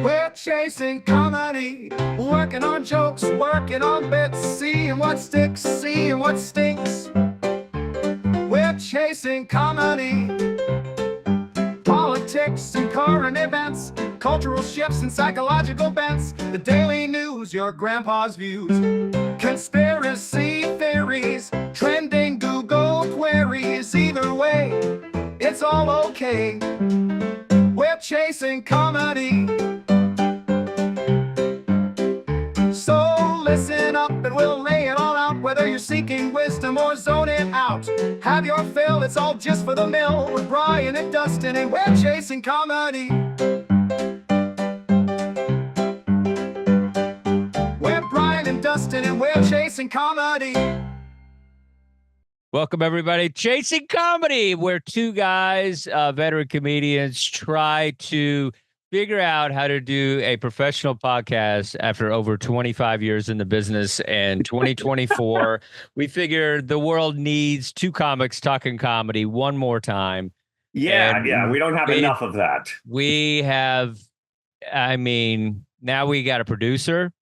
We're chasing comedy, working on jokes, working on bits, seeing what sticks, seeing what stinks. We're chasing comedy, politics and current events, cultural shifts and psychological bents, the daily news, your grandpa's views, conspiracy theories, trending Google queries. Either way, it's all okay. We're chasing comedy. So listen up and we'll lay it all out, whether you're seeking wisdom or zoning out. Have your fill, it's all just for the mill, with Brian and Dustin, and we're chasing comedy. We're Brian and Dustin, and we're chasing comedy. Welcome, everybody. Chasing Comedy, where two guys, veteran comedians, try to figure out how to do a professional podcast after over 25 years in the business. And 2024, we figured the world needs two comics talking comedy one more time. Yeah, we don't have enough of that. We have, now we got a producer.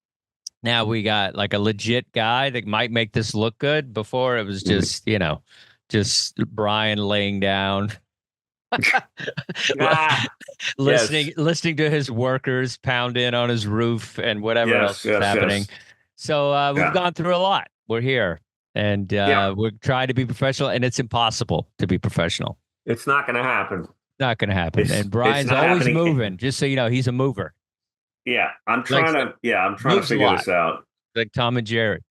Now we got like a legit guy that might make this look good. Before it was just, just Brian laying down, listening to his workers pound in on his roof and whatever else is happening. So we've gone through a lot. We're here and we're trying to be professional, and it's impossible to be professional. It's not going to happen. Not going to happen. And Brian's always moving. Just so you know, he's a mover. Yeah, I'm trying to figure this out. Like Tom and Jerry.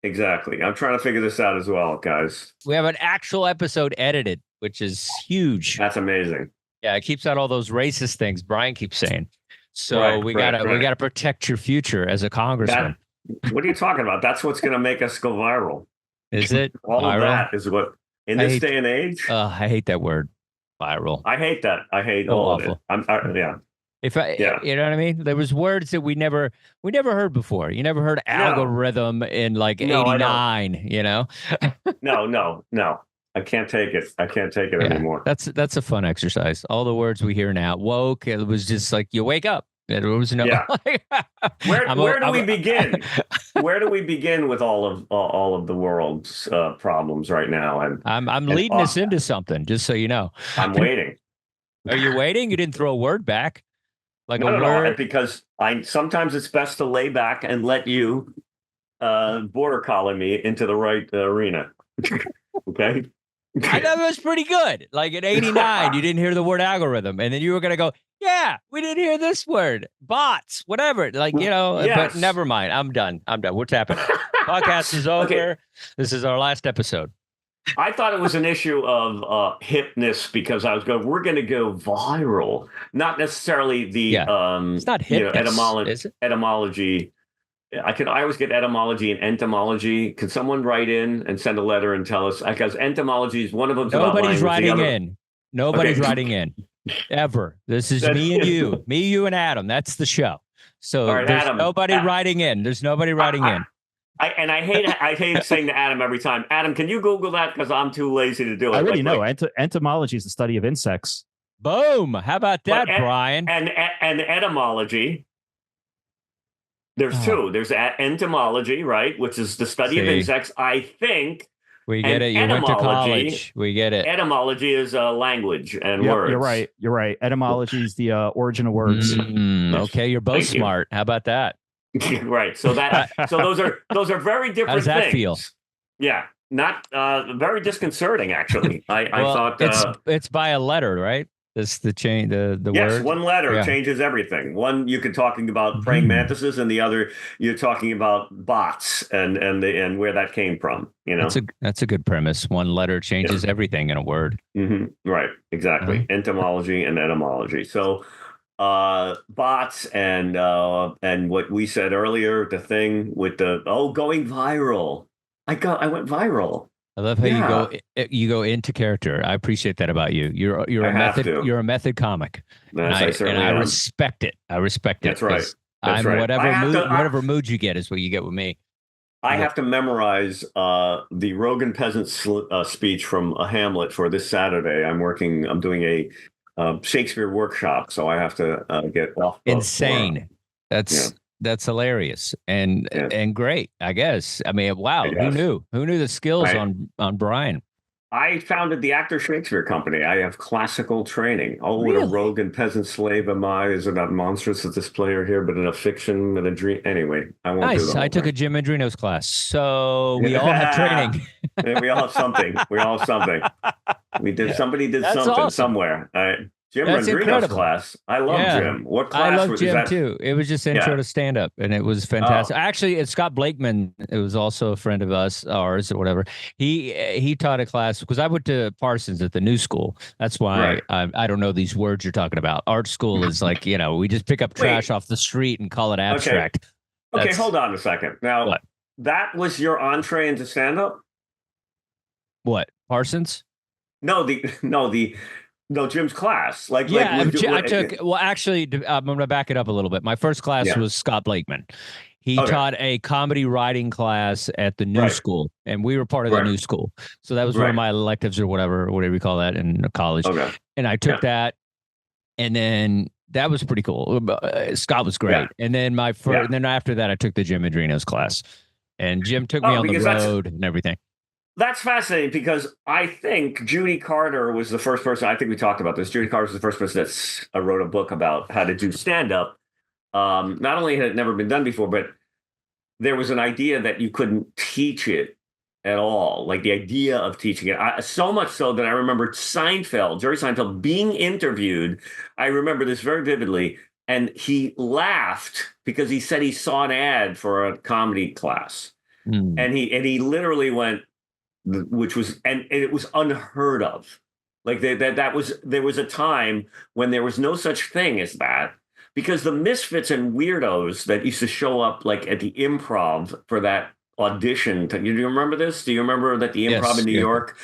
Exactly. I'm trying to figure this out as well, guys. We have an actual episode edited, which is huge. That's amazing. Yeah, it keeps out all those racist things Brian keeps saying. So we gotta protect your future as a congressman. What are you talking about? That's what's going to make us go viral. Is it? All viral? Of that is what in this day and age. I hate that word, viral. I hate that. I hate all of it. Yeah. You know what I mean? There was words that we never heard before. You never heard algorithm in like 89, you know? No. I can't take it. I can't take it anymore. That's a fun exercise. All the words we hear now. Woke, it was just like you wake up. There was no Where do we begin? Where do we begin with all of the world's problems right now? And I'm leading us into something, just so you know. I'm waiting. Are you waiting? You didn't throw a word back. No, because sometimes it's best to lay back and let you border collie me into the right arena. Okay. I thought it was pretty good. Like at 89, you didn't hear the word algorithm, and then you were gonna go, yeah, we didn't hear this word, bots, whatever. Like but never mind. I'm done. We're tapping it. Podcast is over. Okay. This is our last episode. I thought it was an issue of hipness because I was going, we're going to go viral, not necessarily the it's not hipness, etymology. I always get etymology and entomology. Could someone write in and send a letter and tell us? Because entomology is one of them. Nobody's writing in. Nobody's writing in ever. This is me, you, and Adam. That's the show. So there's Adam, nobody writing in. There's nobody writing in. I hate saying to Adam every time, Adam, can you Google that? Because I'm too lazy to do it. I already know. Entomology is the study of insects. Boom. How about that, Brian? And etymology. There's two. There's entomology, right? Which is the study of insects, I think. We get it. You went to college. We get it. Etymology is language and words. You're right. Etymology is the origin of words. Okay, you're both smart. How about that? Right. So those are very different things. How does that feel? Yeah. Not very disconcerting, actually. I thought it's by a letter, right? This the word. Yes, one letter changes everything. One you could talking about praying mantises, and the other you're talking about bots and where that came from. You know, that's a good premise. One letter changes everything in a word. Mm-hmm. Right. Exactly. Entomology and etymology. So bots and what we said earlier, the thing with the going viral. I went viral. I love how you go into character. I appreciate that about you. You're a method comic. And I respect it. I respect it. That's right. That's right. Whatever mood you get is what you get with me. I have to memorize the Rogan peasant speech from Hamlet for this Saturday. I'm doing Shakespeare workshop, so I have to get off. Insane. That's hilarious and great, I guess. I mean, wow, who knew? Who knew the skills on Brian? I founded the Actor Shakespeare Company. I have classical training. Oh, Really? what a rogue and peasant slave am I? Is it not monstrous that this player here, but in a fiction and a dream? Anyway, I won't do that. I took a Jim Andrino's class, so we all have training. We all have something. We all have something. We did. Somebody did That's something awesome. somewhere. Jim That's Andrino's incredible. class. I love Jim. What class I love was Jim that? too. It was just intro to stand up, and it was fantastic. Actually, it's Scott Blakeman. It was also a friend of ours or whatever. He taught a class because I went to Parsons at the New School. That's why I don't know these words you're talking about. Art school is like, we just pick up trash off the street and call it abstract. Okay, hold on a second. Now, what? That was your entree into stand up? What? Parsons? No, Jim's class. I took. Well, actually, I'm going to back it up a little bit. My first class was Scott Blakeman. He taught a comedy writing class at the New School, and we were part of the New School. So that was one of my electives or whatever you call that in college. Okay. And I took that, and then that was pretty cool. Scott was great. Yeah. And then and then after that, I took the Jim Andrino's class, and Jim took me on the road and everything. That's fascinating because I think Judy Carter was the first person. I think we talked about this. Judy Carter was the first person that wrote a book about how to do stand-up. Not only had it never been done before, but there was an idea that you couldn't teach it at all. Like the idea of teaching it. So much so that I remember Jerry Seinfeld, being interviewed. I remember this very vividly. And he laughed because he said he saw an ad for a comedy class. Mm. And he literally went, which was, and it was unheard of. Like there was a time when there was no such thing as that, because the misfits and weirdos that used to show up like at the Improv for that audition. Do you remember this? Do you remember that the Improv in New York?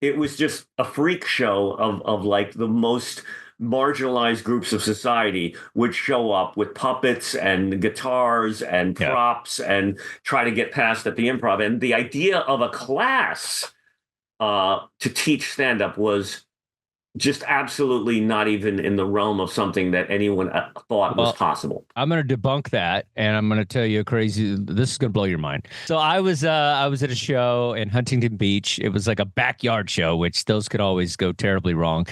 It was just a freak show of like the most marginalized groups of society would show up with puppets and guitars and props and try to get past at the Improv. And the idea of a class to teach stand-up was just absolutely not even in the realm of something that anyone thought was possible. I'm going to debunk that, and I'm going to tell you this is going to blow your mind. So I was at a show in Huntington Beach. It was like a backyard show, which those could always go terribly wrong.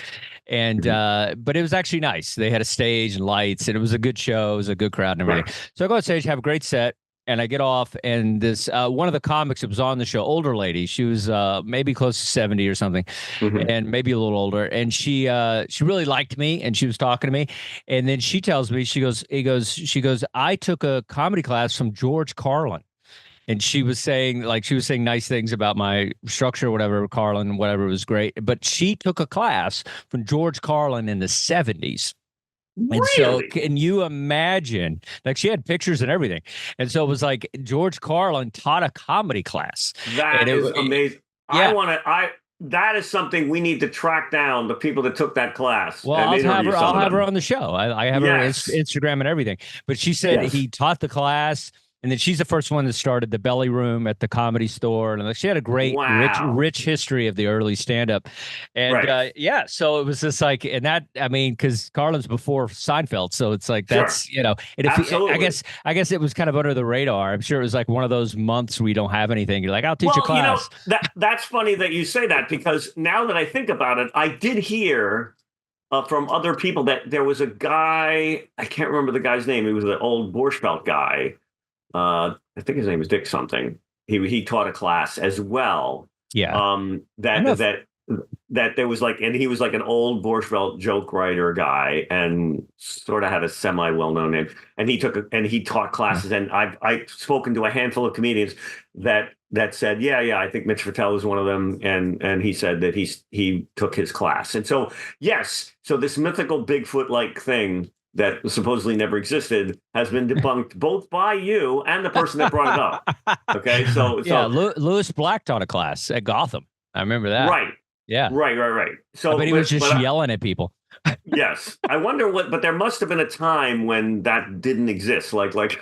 And but it was actually nice. They had a stage and lights, and it was a good show. It was a good crowd and everything. Right. So I go on stage, have a great set, and I get off, and this one of the comics that was on the show, older lady, she was maybe close to 70 or something, and maybe a little older, and she really liked me, and she was talking to me, and then she tells me, she goes, I took a comedy class from George Carlin. And she was saying nice things about my structure, whatever, Carlin, whatever, was great. But she took a class from George Carlin in the 70s. Really? And so can you imagine, like she had pictures and everything. And so it was like George Carlin taught a comedy class. That is amazing. Yeah. That is something we need to track down, the people that took that class. Well, I'll have her on the show. I have her Instagram and everything. But she said he taught the class. And then she's the first one that started the Belly Room at the Comedy Store. And she had a great, rich history of the early stand-up. And so it was just like, and that, I mean, because Carlin's before Seinfeld. So it's like, that's, and if I guess it was kind of under the radar. I'm sure it was like one of those months where you don't have anything. You're like, I'll teach a class. That's funny that you say that, because now that I think about it, I did hear from other people that there was a guy, I can't remember the guy's name. He was an old Borscht Belt guy. I think his name is Dick something. He taught a class as well. Yeah. That there was like, and he was like an old Borscht Belt joke writer guy, and sort of had a semi well-known name. And he taught classes. And I've spoken to a handful of comedians that said, I think Mitch Fatel was one of them. And he said that he took his class. And so, so this mythical Bigfoot-like thing that supposedly never existed has been debunked both by you and the person that brought it up. Okay, so Lewis Black taught a class at Gotham. I remember that. Right. Yeah. Right. So he was just yelling at people. Yes, I wonder but there must have been a time when that didn't exist, like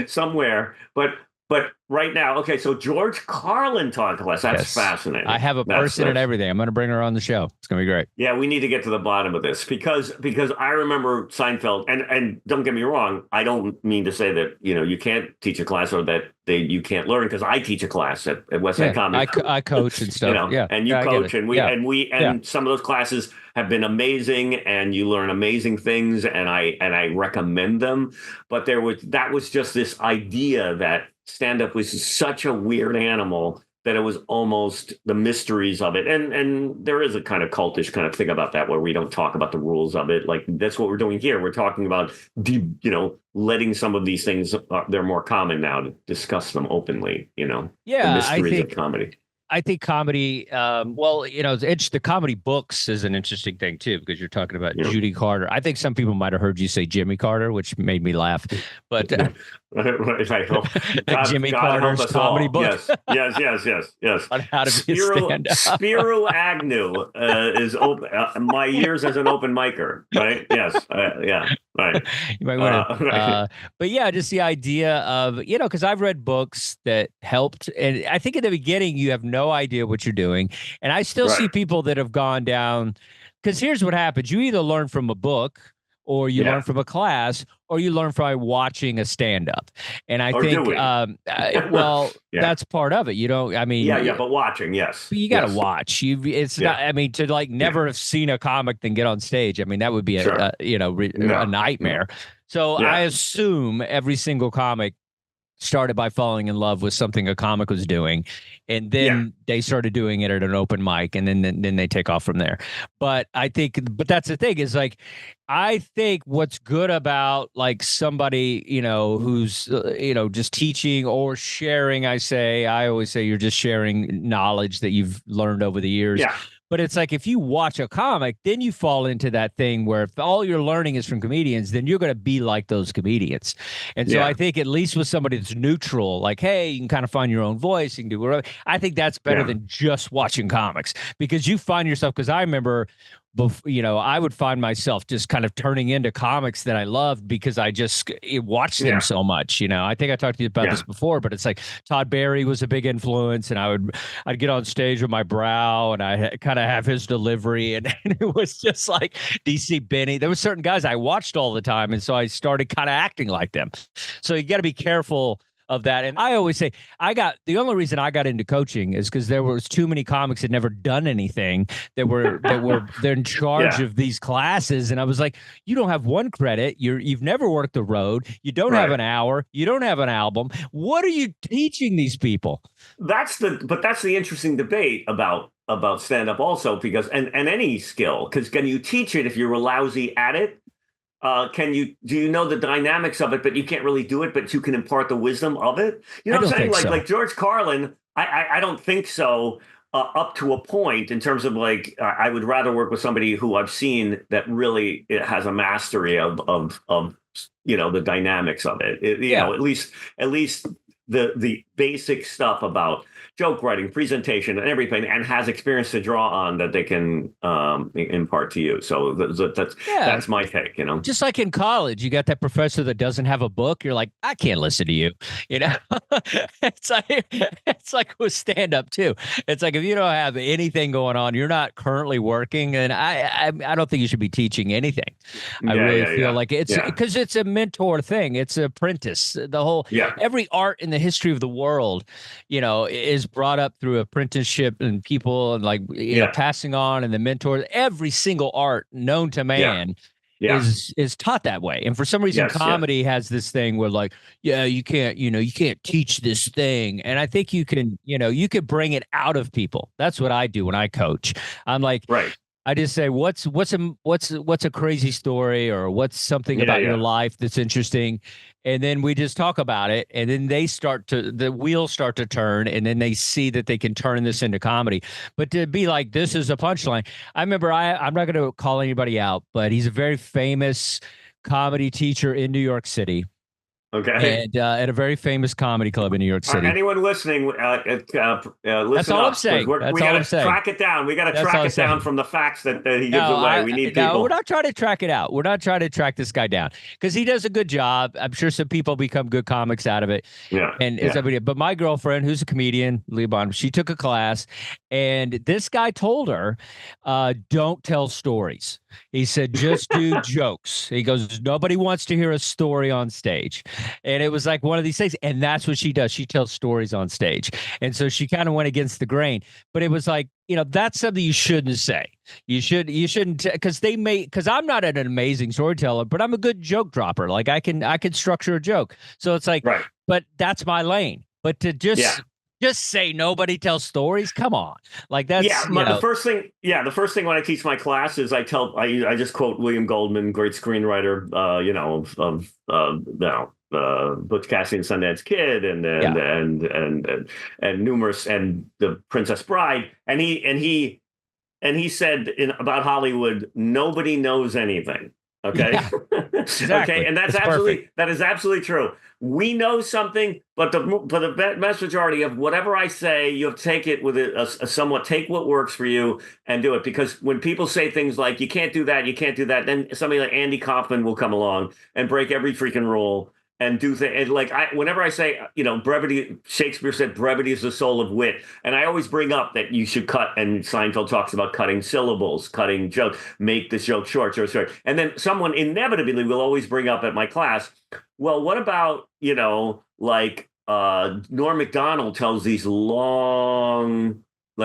somewhere. But But right now, okay, so George Carlin taught class. That's Yes. fascinating. I have a person and everything. I'm going to bring her on the show. It's going to be great. Yeah, we need to get to the bottom of this because I remember Seinfeld, and don't get me wrong, I don't mean to say that you can't teach a class or that you can't learn, because I teach a class at West Side Comedy. I coach and stuff. And you coach, and some of those classes have been amazing, and you learn amazing things, and I recommend them. But that was just this idea that stand-up was such a weird animal that it was almost the mysteries of it. And there is a kind of cultish kind of thing about that where we don't talk about the rules of it. Like that's what we're doing here. We're talking about, letting some of these things, they're more common now, to discuss them openly, the mysteries of comedy. I think comedy, the comedy books is an interesting thing too, because you're talking about Judy Carter. I think some people might have heard you say Jimmy Carter, which made me laugh. But Jimmy Carter's comedy book. Yes. On how to be a stand-up. Spiro Agnew is open. My years as an open micer, right? Yes, right. You might want to, but yeah, just the idea of because I've read books that helped, and I think at the beginning you have no idea what you're doing, and I still see people that have gone down. Because here's what happens: you either learn from a book, or you learn from a class, or you learn by watching a stand-up. And I think, that's part of it. But watching, yes. But you got to watch. Not, to never have seen a comic then get on stage. That would be a nightmare. So I assume every single comic started by falling in love with something a comic was doing, and then they started doing it at an open mic, and then they take off from there. But that's the thing is I think what's good about somebody who's just teaching or sharing. I always say you're just sharing knowledge that you've learned over the years. Yeah. But it's if you watch a comic, then you fall into that thing where if all you're learning is from comedians, then you're going to be like those comedians. And so I think at least with somebody that's neutral, hey, you can kind of find your own voice, you can do whatever. I think that's better than just watching comics, because you find yourself, because I remember I would find myself just kind of turning into comics that I loved because I just watched them so much. I think I talked to you about this before, but it's Todd Barry was a big influence, and I'd get on stage with my brow, and I kind of have his delivery, and it was just like DC Benny. There were certain guys I watched all the time, and so I started kind of acting like them. So you got to be careful of that. And I always say the only reason I got into coaching is because there was too many comics that never done anything they're in charge of these classes. And I was like, you don't have one credit. You've never worked the road. You don't have an hour. You don't have an album. What are you teaching these people? That's the interesting debate about stand-up also, because and any skill, because can you teach it if you're lousy at it? Do you know the dynamics of it, but you can't really do it, but you can impart the wisdom of it? You know what I'm saying? Like George Carlin, I don't think so up to a point, in terms of I would rather work with somebody who I've seen that really has a mastery of the dynamics of it. At least the basic stuff about joke writing, presentation, and everything, and has experience to draw on that they can impart to you. So that's my take. Just like in college, you got that professor that doesn't have a book. You're like, I can't listen to you. It's like with stand up too. It's like if you don't have anything going on, you're not currently working, and I don't think you should be teaching anything. I really feel like it's because it's a mentor thing. It's an apprentice. The whole every art in the history of the world, is brought up through apprenticeship and people and passing on, and the mentor. Every single art known to man is taught that way. And for some reason, comedy has this thing where you can't teach this thing. And I think you can bring it out of people. That's what I do when I coach. I'm like, I just say, what's a crazy story, or what's something about your life that's interesting, and then we just talk about it, and then the wheels start to turn, and then they see that they can turn this into comedy. But to be like, this is a punchline. I remember I'm not going to call anybody out, but he's a very famous comedy teacher in New York City. Okay. and at a very famous comedy club in New York City. Anyone listening, listen all up. I'm saying. We That's got all to I'm saying. track it down. We got to That's track all I'm it down saying. from the facts that he gives away. We need No, people. we're not trying to track it out. We're not trying to track this guy down because he does a good job. I'm sure some people become good comics out of it. Yeah. And Yeah. but my girlfriend, who's a comedian, Leah Bond, she took a class, and this guy told her, "Don't tell stories." He said, "Just do jokes." He goes, "Nobody wants to hear a story on stage," and it was like one of these things. And that's what she does. She tells stories on stage, and so she kind of went against the grain. But it was like, that's something you shouldn't say. You shouldn't, because I'm not an amazing storyteller, but I'm a good joke dropper. Like I can structure a joke. So it's like, Right. but that's my lane. But to just say nobody tells stories, come on. Like that's the first thing when I teach my class is I just quote William Goldman, great screenwriter, Butch Cassidy and Sundance Kid, and numerous, and The Princess Bride, and he said about Hollywood, nobody knows anything. Okay. Yeah, exactly. Okay. And that is absolutely true. We know something, but the vast majority of whatever I say, you have to take it with a somewhat, take what works for you and do it. Because when people say things like, you can't do that, then somebody like Andy Kaufman will come along and break every freaking rule and do things. And like whenever I say, brevity, Shakespeare said brevity is the soul of wit. And I always bring up that you should cut, and Seinfeld talks about cutting syllables, cutting jokes, make this joke short. And then someone inevitably will always bring up at my class, well, what about, Norm Macdonald tells these long,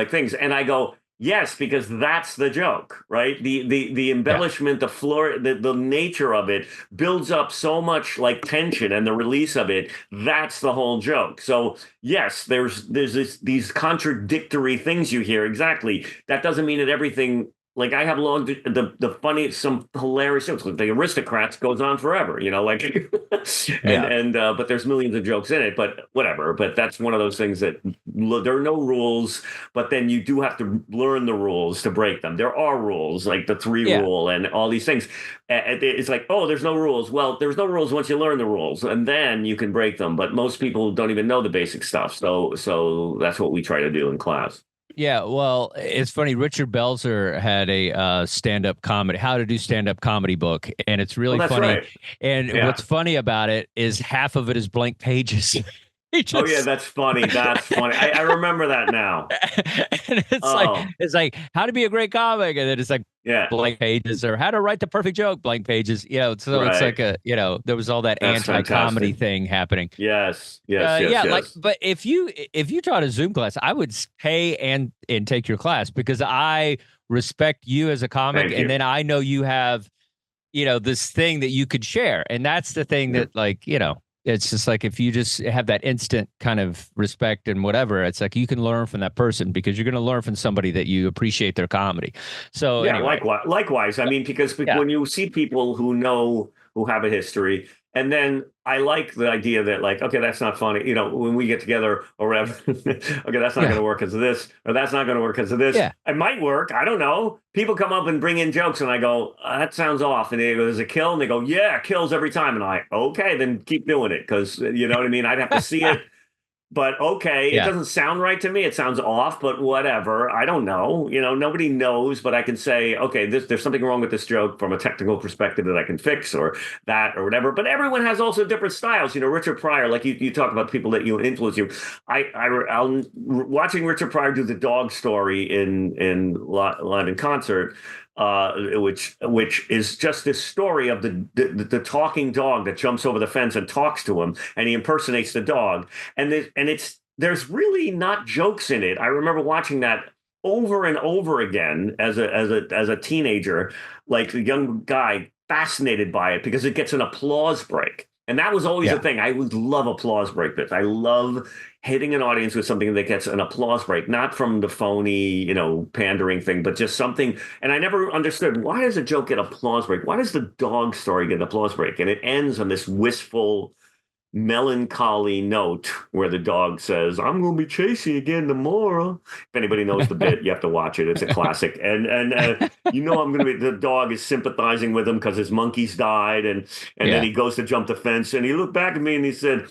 things. And I go, yes, because that's the joke, right? The embellishment, the nature of it builds up so much tension, and the release of it, that's the whole joke. So yes, there's these contradictory things you hear. Exactly. That doesn't mean that everything. I have the funniest, some hilarious jokes. The Aristocrats goes on forever, but there's millions of jokes in it, but whatever. But that's one of those things that there are no rules, but then you do have to learn the rules to break them. There are rules, like the 3 rule and all these things. It's like, oh, there's no rules. Well, there's no rules once you learn the rules, and then you can break them. But most people don't even know the basic stuff. So that's what we try to do in class. Yeah, well, it's funny. Richard Belzer had a stand-up comedy, how to do stand-up comedy book, and it's really funny. Right. And what's funny about it is half of it is blank pages. Oh yeah, that's funny. That's funny. I remember that now. And it's like how to be a great comic, and then it's like blank pages, or how to write the perfect joke, blank pages. So it's like there was all that anti-comedy thing happening. Yes. But if you taught a Zoom class, I would pay and take your class, because I respect you as a comic, and then I know you have this thing that you could share, and that's the thing that it's just like, if you just have that instant kind of respect and whatever, it's like you can learn from that person, because you're going to learn from somebody that you appreciate their comedy. So anyway. Likewise. I mean, because when you see people who have a history, and then I like the idea that okay, that's not funny. When we get together or whatever, okay, that's not going to work because of this, or that's not going to work because of this. Yeah. It might work. I don't know. People come up and bring in jokes, and I go, that sounds off. And they go, does it kill? And they go, yeah, it kills every time. And I'm like, okay, then keep doing it, because you know what I mean? I'd have to see it. But okay, it doesn't sound right to me. It sounds off, but whatever. I don't know. Nobody knows, but I can say, okay, there's something wrong with this joke from a technical perspective that I can fix, or that, or whatever. But everyone has also different styles. Richard Pryor, like you talk about people that you influence you. I'll watching Richard Pryor do the dog story in live in concert. Which is just this story of the talking dog that jumps over the fence and talks to him, and he impersonates the dog, and there's really not jokes in it. I remember watching that over and over again as a teenager, like a young guy, fascinated by it because it gets an applause break. And that was always the thing. I would love applause break bits. I love hitting an audience with something that gets an applause break, not from the phony, pandering thing, but just something. And I never understood, why does a joke get applause break? Why does the dog story get an applause break? And it ends on this wistful, melancholy note where the dog says, "I'm going to be chasing you again tomorrow." If anybody knows the bit, you have to watch it. It's a classic. And I'm going to be, the dog is sympathizing with him because his monkeys died. And then he goes to jump the fence and he looked back at me and he said,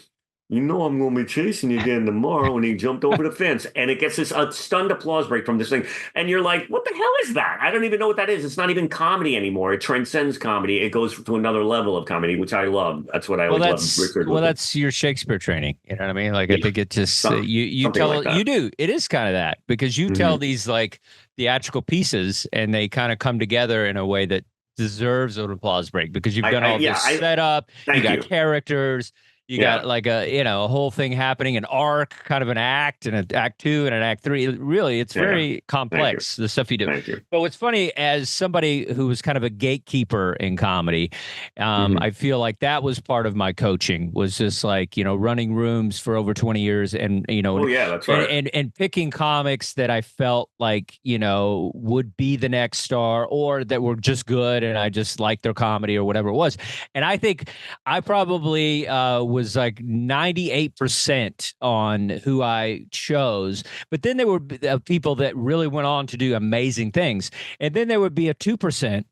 I'm going to be chasing you again tomorrow. And he jumped over the fence, and it gets this stunned applause break from this thing. And you're like, what the hell is that? I don't even know what that is. It's not even comedy anymore. It transcends comedy. It goes to another level of comedy, which I love. That's what I always love. Richard, that's your Shakespeare training. You know what I mean? Like, I think it just, you tell, like you do. It is kind of that, because you tell these like theatrical pieces and they kind of come together in a way that deserves an applause break, because you've done all this setup. You got characters. You got like a whole thing happening, an arc, kind of an act, and an act 2 and an act 3. Really, it's very complex, the stuff you do. But what's funny, as somebody who was kind of a gatekeeper in comedy, I feel like that was part of my coaching, was just like, running rooms for over 20 years and, that's right. And picking comics that I felt like, would be the next star, or that were just good and I just liked their comedy or whatever it was. And I think I probably was like 98% on who I chose, but then there were people that really went on to do amazing things, and then there would be a 2%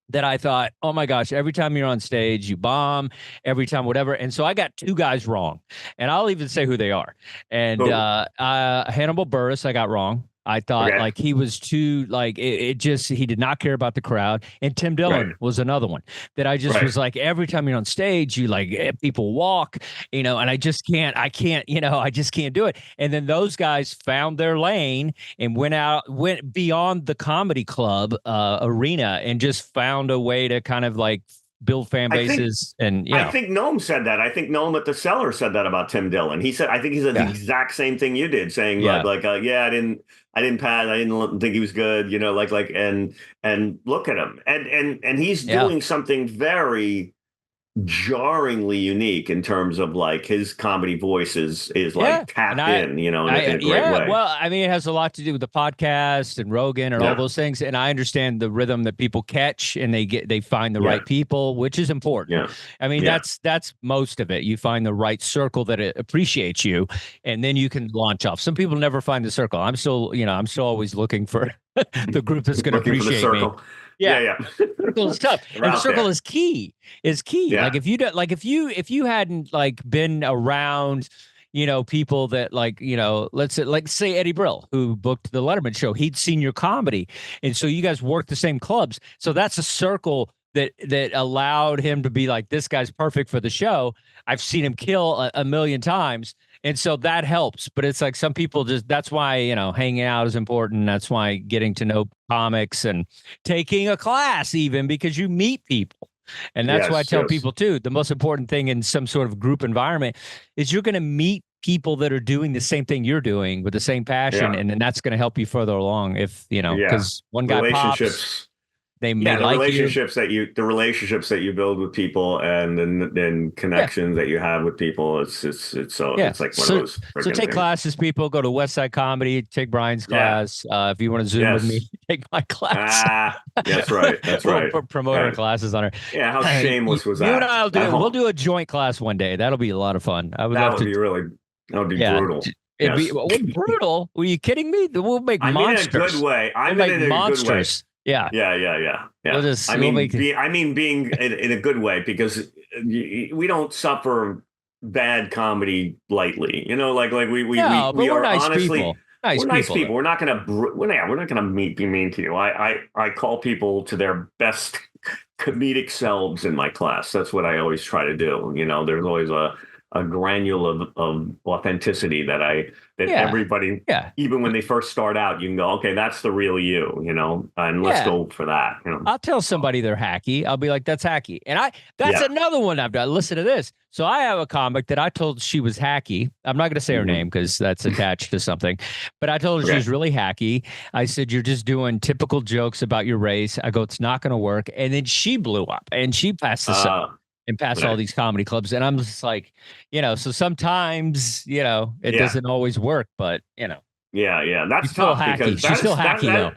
that I thought, oh my gosh, every time you're on stage, you bomb, every time, whatever. And so I got 2 guys wrong, and I'll even say who they are. And Hannibal Buress, I got wrong. I thought like he was too, like, it just, he did not care about the crowd. And Tim Dillon was another one that I just was like, every time you're on stage, you like, people walk, and I just can't do it. And then those guys found their lane and went beyond the comedy club arena and just found a way to kind of like build fan bases. I think Noam said that. I think Noam at the Cellar said that about Tim Dillon. He said, I think he said the exact same thing you did, saying I didn't pass. I didn't think he was good, and look at him. And he's doing something very jarringly unique in terms of like his comedy voice is like tapped in, in a great way. Well, I mean, it has a lot to do with the podcast and Rogan and all those things. And I understand the rhythm that people catch, and they find the right people, which is important. I mean, that's most of it. You find the right circle that appreciates you, and then you can launch off. Some people never find the circle. I'm still always looking for the group that's going to appreciate me. Yeah. Circle is tough. And the circle is key. Yeah. Like if you hadn't like been around, people that like, let's say Eddie Brill, who booked the Letterman show, he'd seen your comedy. And so you guys worked the same clubs. So that's a circle that allowed him to be like, this guy's perfect for the show. I've seen him kill a million times. And so that helps. But it's like some people that's why, hanging out is important. That's why getting to know comics and taking a class, even, because you meet people. And that's why I tell people too, the most important thing in some sort of group environment is you're going to meet people that are doing the same thing you're doing with the same passion. And then that's going to help you further along if, because one guy pops. They may like the relationships that you build with people, and then connections that you have with people. It's like one of those. So take classes, people. Go to Westside Comedy. Take Brian's class. If you want to Zoom with me, take my class. That's right. That's right. Promote our classes on her. Yeah, how shameless was that? You and I'll do it. We'll do a joint class one day. That'll be a lot of fun. That would be brutal. It'd be brutal. Were you kidding me? We'll make monsters. In a good way. We'll make monsters. Yeah. I mean, being in a good way, because we don't suffer bad comedy lightly. We are nice honestly people. We're nice people. We're not gonna be mean to you. I call people to their best comedic selves in my class. That's what I always try to do. There's always a granule of authenticity that everybody, even when they first start out, you can go, okay, that's the real you, and let's go for that. I'll tell somebody they're hacky. I'll be like, that's hacky. And that's another one I've done. Listen to this. So I have a comic that I told she was hacky. I'm not going to say her name because that's attached to something, but I told her she was really hacky. I said, you're just doing typical jokes about your race. I go, it's not going to work. And then she blew up and she passed this up. And pass all these comedy clubs. And I'm just like, so sometimes, it doesn't always work, but, Yeah. That's tough. Hacky. She's still hacky, though.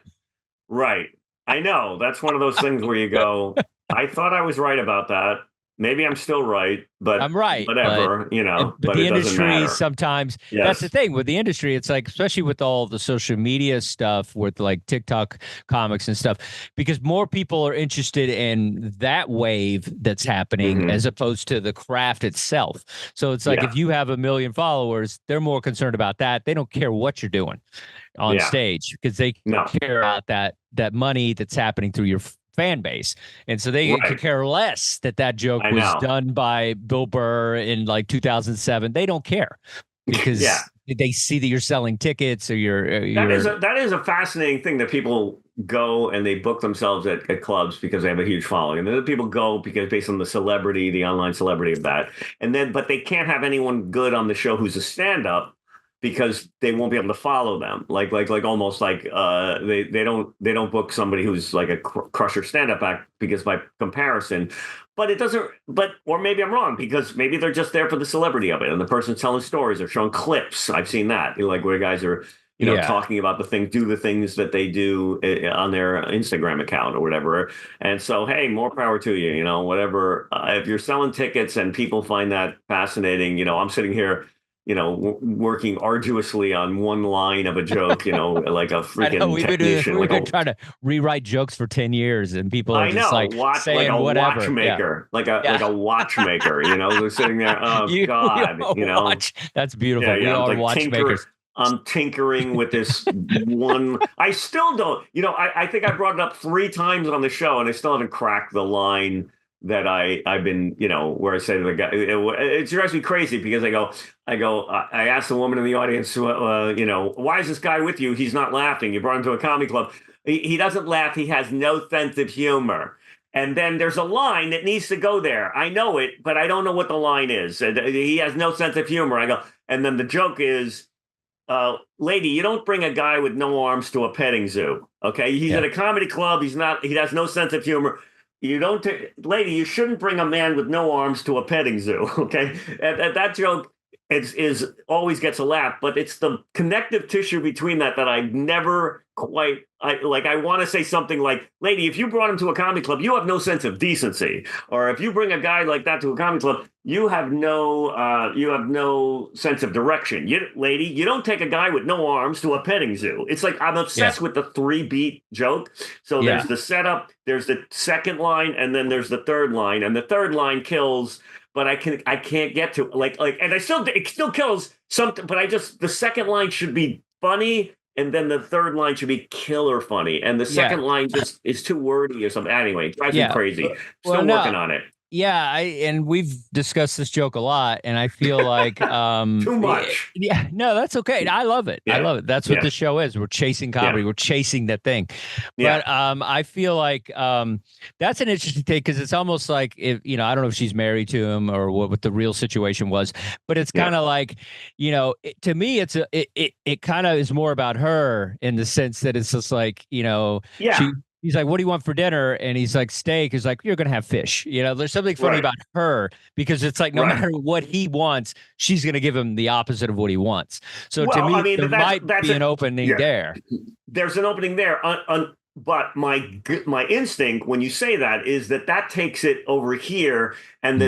Right. I know. That's one of those things where you go, I thought I was right about that. maybe I'm still right, but I'm right. whatever, But but the it doesn't industry matter. sometimes, Yes. that's the thing with the industry. It's like, especially with all the social media stuff with like TikTok comics and stuff, because more people are interested in that wave that's happening Mhm. as opposed to the craft itself. So it's like, Yeah. if you have 1 million followers, they're more concerned about that. They don't care what you're doing on Yeah. stage because they No. care about that money that's happening through your fan base. And so they could Right. care less that joke I was know. done by Bill Burr in like 2007. They don't care because Yeah. they see that you're selling tickets or That is a fascinating thing that people go and they book themselves at clubs because they have a huge following. And then people go because based on the online celebrity of that. But they can't have anyone good on the show who's a stand-up because they won't be able to follow them. Like almost like they don't book somebody who's like a crusher stand-up act because by comparison. But it doesn't, or maybe I'm wrong because maybe they're just there for the celebrity of it. And the person's telling stories or showing clips. I've seen that, like where guys are, talking about the things that they do on their Instagram account or whatever. And so, hey, more power to you, whatever. If you're selling tickets and people find that fascinating, I'm sitting here, working arduously on one line of a joke, like a freaking technician. We've been trying to rewrite jokes for 10 years and people are just saying like a whatever. Watchmaker, like a watchmaker, they're sitting there. Oh God, that's beautiful. Yeah, we are like watchmakers. I'm tinkering with this one. I still don't, I think I brought it up 3 times on the show and I still haven't cracked the line that I've been, where I say to the guy, it drives me crazy because I asked the woman in the audience, why is this guy with you? He's not laughing. You brought him to a comedy club. He doesn't laugh. He has no sense of humor. And then there's a line that needs to go there. I know it, but I don't know what the line is. He has no sense of humor. I go, and then the joke is, lady, you don't bring a guy with no arms to a petting zoo. Okay. He's at a comedy club. He has no sense of humor. You don't lady, you shouldn't bring a man with no arms to a petting zoo. Okay. And that joke is always gets a laugh, but it's the connective tissue between that I never quite, I want to say something like, lady, if you brought him to a comedy club, you have no sense of decency. Or if you bring a guy like that to a comedy club, you have no sense of direction. Lady, you don't take a guy with no arms to a petting zoo. It's like, I'm obsessed with the 3-beat joke. So there's the setup, there's the second line, and then there's the third line, and the third line kills. But I can't get to and it still kills something. But the second line should be funny, and then the third line should be killer funny, and the second line just is too wordy or something. Anyway, drives me crazy. Still working on it. Yeah, and we've discussed this joke a lot, and I feel like too much. No, that's okay. I love it. I love it. That's what the show is. We're chasing comedy. We're chasing that thing. But I feel like that's an interesting thing because it's almost like if I don't know if she's married to him or what the real situation was, but it's kind of like to me it kind of is more about her in the sense that it's just like He's like, what do you want for dinner? And he's like, steak. He's like, you're going to have fish. There's something funny about her because it's like no matter what he wants, she's going to give him the opposite of what he wants. So to me, there might be an opening there. There's an opening there. But my instinct when you say that is that takes it over here and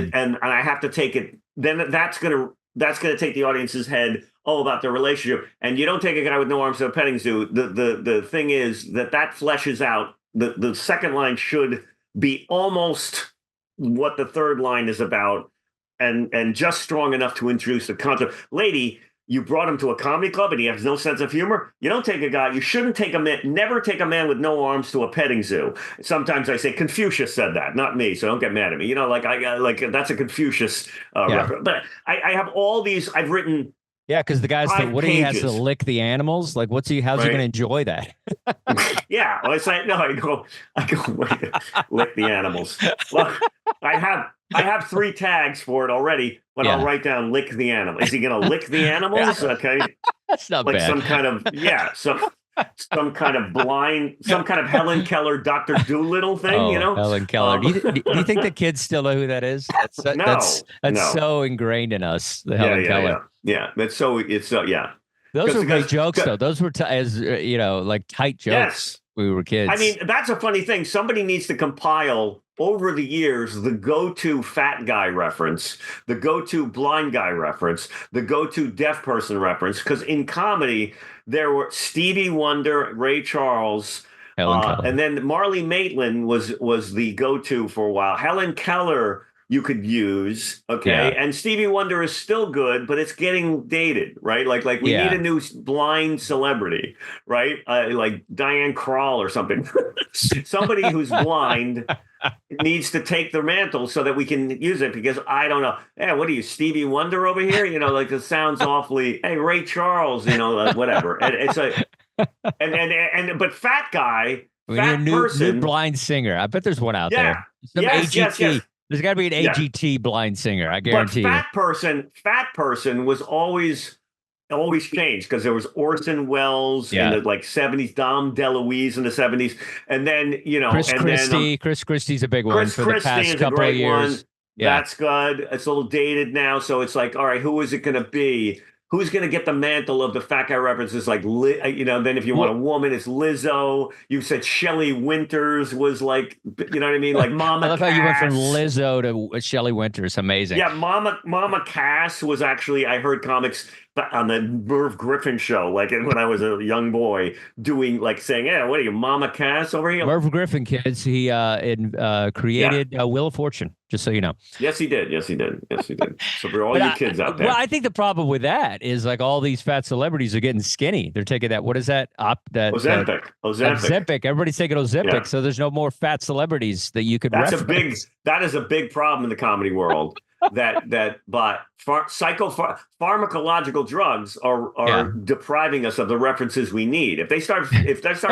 I have to take it. Then that's going to take the audience's head about their relationship. And you don't take a guy with no arms to a petting zoo. The thing is that fleshes out. The second line should be almost what the third line is about and just strong enough to introduce the concept. Lady, you brought him to a comedy club and he has no sense of humor. You don't take a guy. You shouldn't take a man. Never take a man with no arms to a petting zoo. Sometimes I say Confucius said that, not me. So don't get mad at me. That's a Confucius reference. But I have all these. I've written. Yeah, because the guy's he has to lick the animals. Like, how's he going to enjoy that? Yeah, well, it's like I go lick the animals. Look, I have 3 tags for it already, but I'll write down lick the animal. Is he going to lick the animals? Okay, that's not like bad. Some kind of some kind of blind, some kind of Helen Keller, Dr. Dolittle thing, Helen Keller. Do you think the kids still know who that is? That's so ingrained in us. The Helen Keller. Yeah. Those were great jokes, though. Those were like tight jokes. Yes. We were kids. I mean, that's a funny thing. Somebody needs to compile over the years, the go-to fat guy reference, the go-to blind guy reference, the go-to deaf person reference. Because in comedy, there were Stevie Wonder, Ray Charles, Helen Keller. and then Marley Maitland was the go-to for a while. Helen Keller you could use, okay, and Stevie Wonder is still good, but it's getting dated, right? Like we need a new blind celebrity, right? Like Diane Krall or something. Somebody who's blind needs to take the mantle so that we can use it, because I don't know. Hey, what are you, Stevie Wonder over here? You know, like it sounds awfully. Hey, Ray Charles, you know, whatever. And it's like, but fat guy, fat person, new blind singer. I bet there's one out there. Some AGT. There's got to be an AGT blind singer. I guarantee but fat person was always changed, because there was Orson Welles in the like 70s, Dom DeLuise in the 70s, and then Chris Christie. Chris Christie's a big one for the past couple of years. That's good. It's a little dated now, so it's like, all right, who is it going to be? Who's going to get the mantle of the fat guy references? Like, then if you want a woman, it's Lizzo. You said Shelley Winters was like, you know what I mean? Like Mama I love Cass. how you went from Lizzo to Shelley Winters. Amazing. Yeah, Mama Cass was actually, I heard comics on the Merv Griffin show, like when I was a young boy, doing like saying, "Yeah, what are you, Mama Cass over here?" Merv Griffin, kids. He created Wheel of Fortune. Just so you know. Yes, he did. So for all you kids out there, well, I think the problem with that is like all these fat celebrities are getting skinny. They're taking that. What is that? Ozempic. Everybody's taking Ozempic, so there's no more fat celebrities that you could. That is a big problem in the comedy world. But pharmacological drugs are depriving us of the references we need. If they start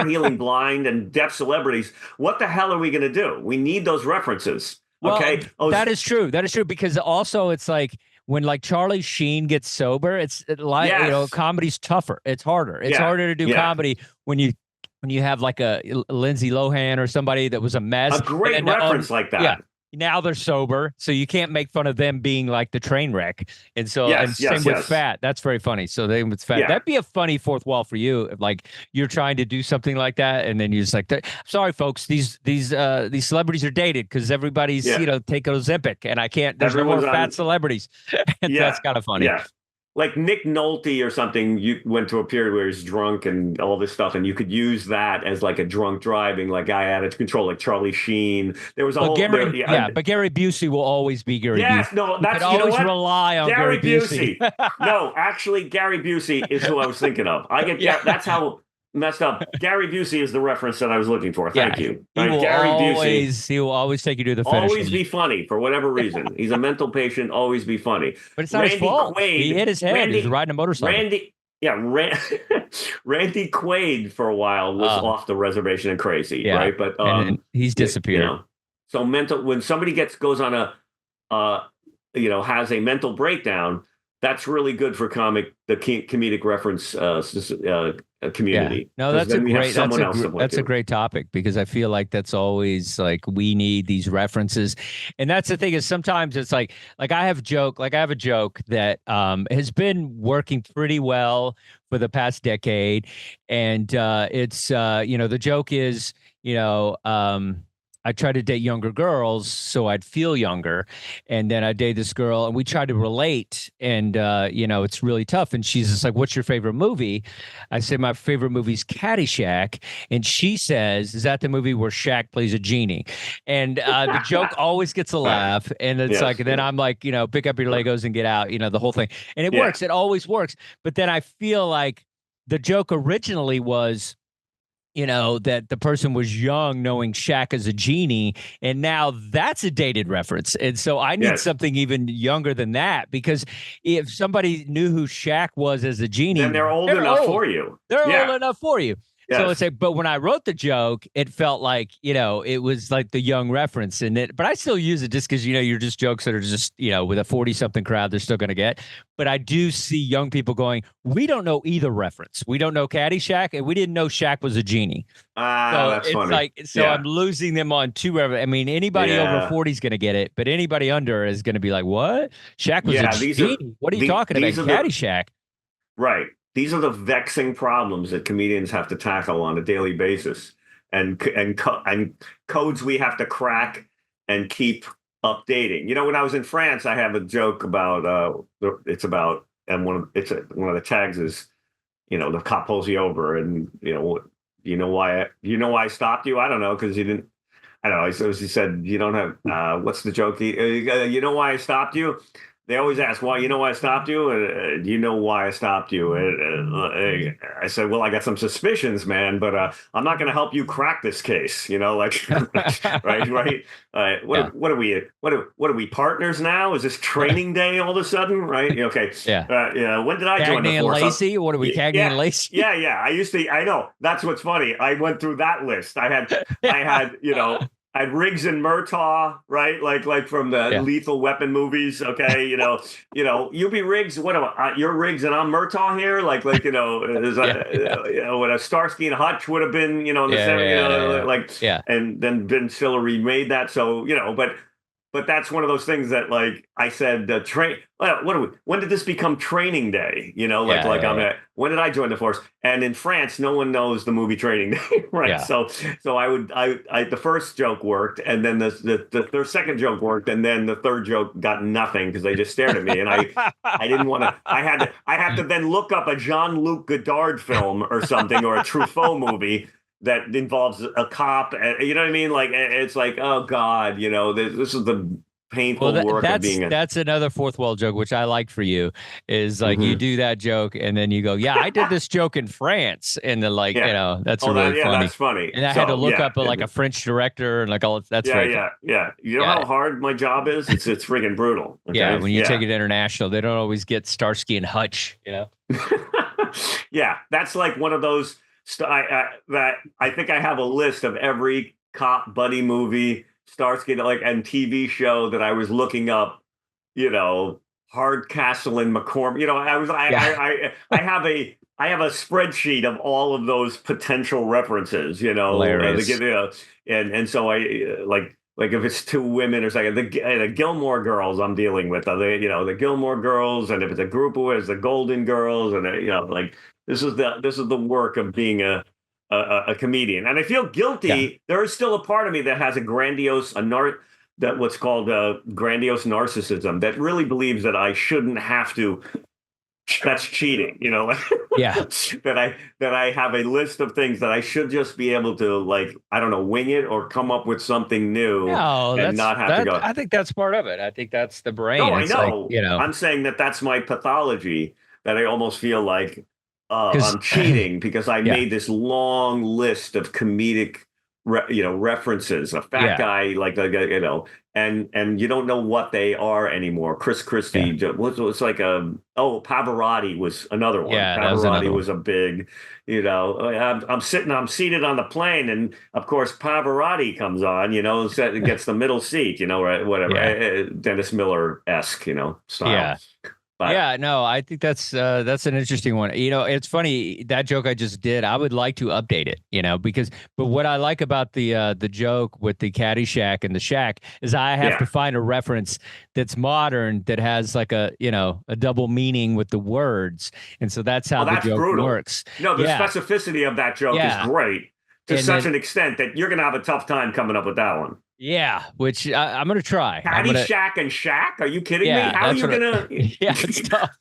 healing blind and deaf celebrities, what the hell are we going to do? We need those references. Okay, that is true. That is true, because also it's like when like Charlie Sheen gets sober, it's like comedy's tougher. It's harder. It's harder to do comedy when you have like a Lindsay Lohan or somebody that was a mess. A great reference like that. Yeah. Now they're sober, so you can't make fun of them being like the train wreck. And so, same with fat. That's very funny. So they with fat, that'd be a funny fourth wall for you. If, like you're trying to do something like that, and then you're just like, "Sorry, folks, these celebrities are dated because everybody's take Ozempic, and I can't. There's no more fat celebrities." And that's kind of funny. Yeah. Like Nick Nolte or something, you went through a period where he's drunk and all this stuff, and you could use that as like a drunk driving, like guy out of control, like Charlie Sheen. There was a whole but Gary Busey will always be Gary Busey. Yes, no, that's you always rely on Gary Busey. No, actually, Gary Busey is who I was thinking of. That's how messed up. Gary Busey is the reference that I was looking for. Thank you. He will always take you to the finish. Always be funny for whatever reason. He's a mental patient. Always be funny. But it's not his fault. He hit his head. He's riding a motorcycle. Randy Quaid for a while was off the reservation and crazy, right? But he's disappeared. So when somebody goes on has a mental breakdown, that's really good for the comedic reference community. No, that's a great topic, because I feel like that's always like we need these references. And that's the thing, is sometimes it's like I have a joke that has been working pretty well for the past decade. And it's the joke is, I tried to date younger girls so I'd feel younger. And then I date this girl and we tried to relate. And, it's really tough. And she's just like, "What's your favorite movie?" I say, "My favorite movie's Caddyshack." And she says, "Is that the movie where Shaq plays a genie?" And the joke always gets a laugh. And it's and then I'm like, pick up your Legos and get out, the whole thing. And it works. It always works. But then I feel like the joke originally was, that the person was young knowing Shaq as a genie, and now that's a dated reference. And so I need something even younger than that, because if somebody knew who Shaq was as a genie, then they're old enough for you. They're old enough for you. Yes. So it's like, but when I wrote the joke, it felt like, it was like the young reference in it, but I still use it just because, you're just jokes that are just, with a 40-something crowd, they're still going to get. But I do see young people going, we don't know either reference. We don't know Caddyshack, and we didn't know Shaq was a genie. So that's it's funny. I'm losing them on two. I mean, anybody over 40 is going to get it, but anybody under is going to be like, what? Shaq was a genie? What are you talking about? Caddyshack. Right. These are the vexing problems that comedians have to tackle on a daily basis, and codes we have to crack, and keep updating. You know, when I was in France, I have a joke about it's about, and one of the tags is, you know, the cop pulls you over, and you know why I stopped you? I don't know, because you didn't. I don't know. He said, you don't have. What's the joke? You know why I stopped you? They always ask, why? You know why I stopped you? Do you know why I stopped you? I said, well, I got some suspicions, man, but I'm not going to help you crack this case. You know, like, right. What are we? What are we, partners now? Is this training day all of a sudden? Right? Okay. Yeah. When did I join the Cagney and force? Lacey? What are we, Cagney and Lacey? Yeah. I know. That's what's funny. I went through that list. I had, I had Riggs and Murtaugh, right? Like from the Lethal Weapon movies. Okay, you be Riggs. What am I? You're Riggs and I'm Murtaugh here. Like what a Starsky and Hutch would have been, in the 70s, and then Ben Stiller remade that. So but that's one of those things that, like I said, when did this become training day? When did I join the force? And in France, no one knows the movie Training Day, right? Yeah. So the first joke worked, and then the second joke worked, and then the third joke got nothing because they just stared at me, and I didn't want to. I had to then look up a Jean-Luc Godard film or something, or a Truffaut movie that involves a cop. You know what I mean? Like, it's like, oh God, this is the painful work of being that's another fourth wall joke, which I like for you, is like you do that joke and then you go, yeah, I did this joke in France, and then that's really funny. That's funny. And I had to look up a French director and like all that's yeah. You know how hard my job is? It's friggin' brutal. Okay? Yeah, when you take it international, they don't always get Starsky and Hutch, Yeah, that's like one of those that I think I have a list of every cop buddy movie, Starsky and TV show that I was looking up, Hardcastle and McCormick. I have a spreadsheet of all of those potential references, Hilarious. And so I like if it's two women or something, the Gilmore Girls I'm dealing with, the Gilmore Girls, and if it's a group of it's the Golden Girls, and this is the work of being a comedian, and I feel guilty. Yeah. There is still a part of me that has what's called grandiose narcissism, that really believes that I shouldn't have to. That's cheating, Yeah. that I have a list of things that I should just be able to, wing it or come up with something new and not have to go. I think that's part of it. I think that's the brain. No, I know. I'm saying that's my pathology, that I almost feel like I'm cheating because I made this long list of comedic references. A fat guy, and you don't know what they are anymore. Chris Christie, it's like Pavarotti was another one. Yeah, Pavarotti was a big, I'm seated on the plane, and of course Pavarotti comes on, gets the middle seat, whatever, Dennis Miller-esque, style. Yeah. But, I think that's an interesting one. It's funny, that joke I just did, I would like to update it, but what I like about the joke with the Caddyshack and the Shack is I have to find a reference that's modern, that has like a double meaning with the words. And so that's how the joke works. No, the specificity of that joke is great to such an extent that you're going to have a tough time coming up with that one. Yeah, which I'm going to try. Caddyshack and Shaq? Are you kidding me? How are you going to... Yeah, it's tough.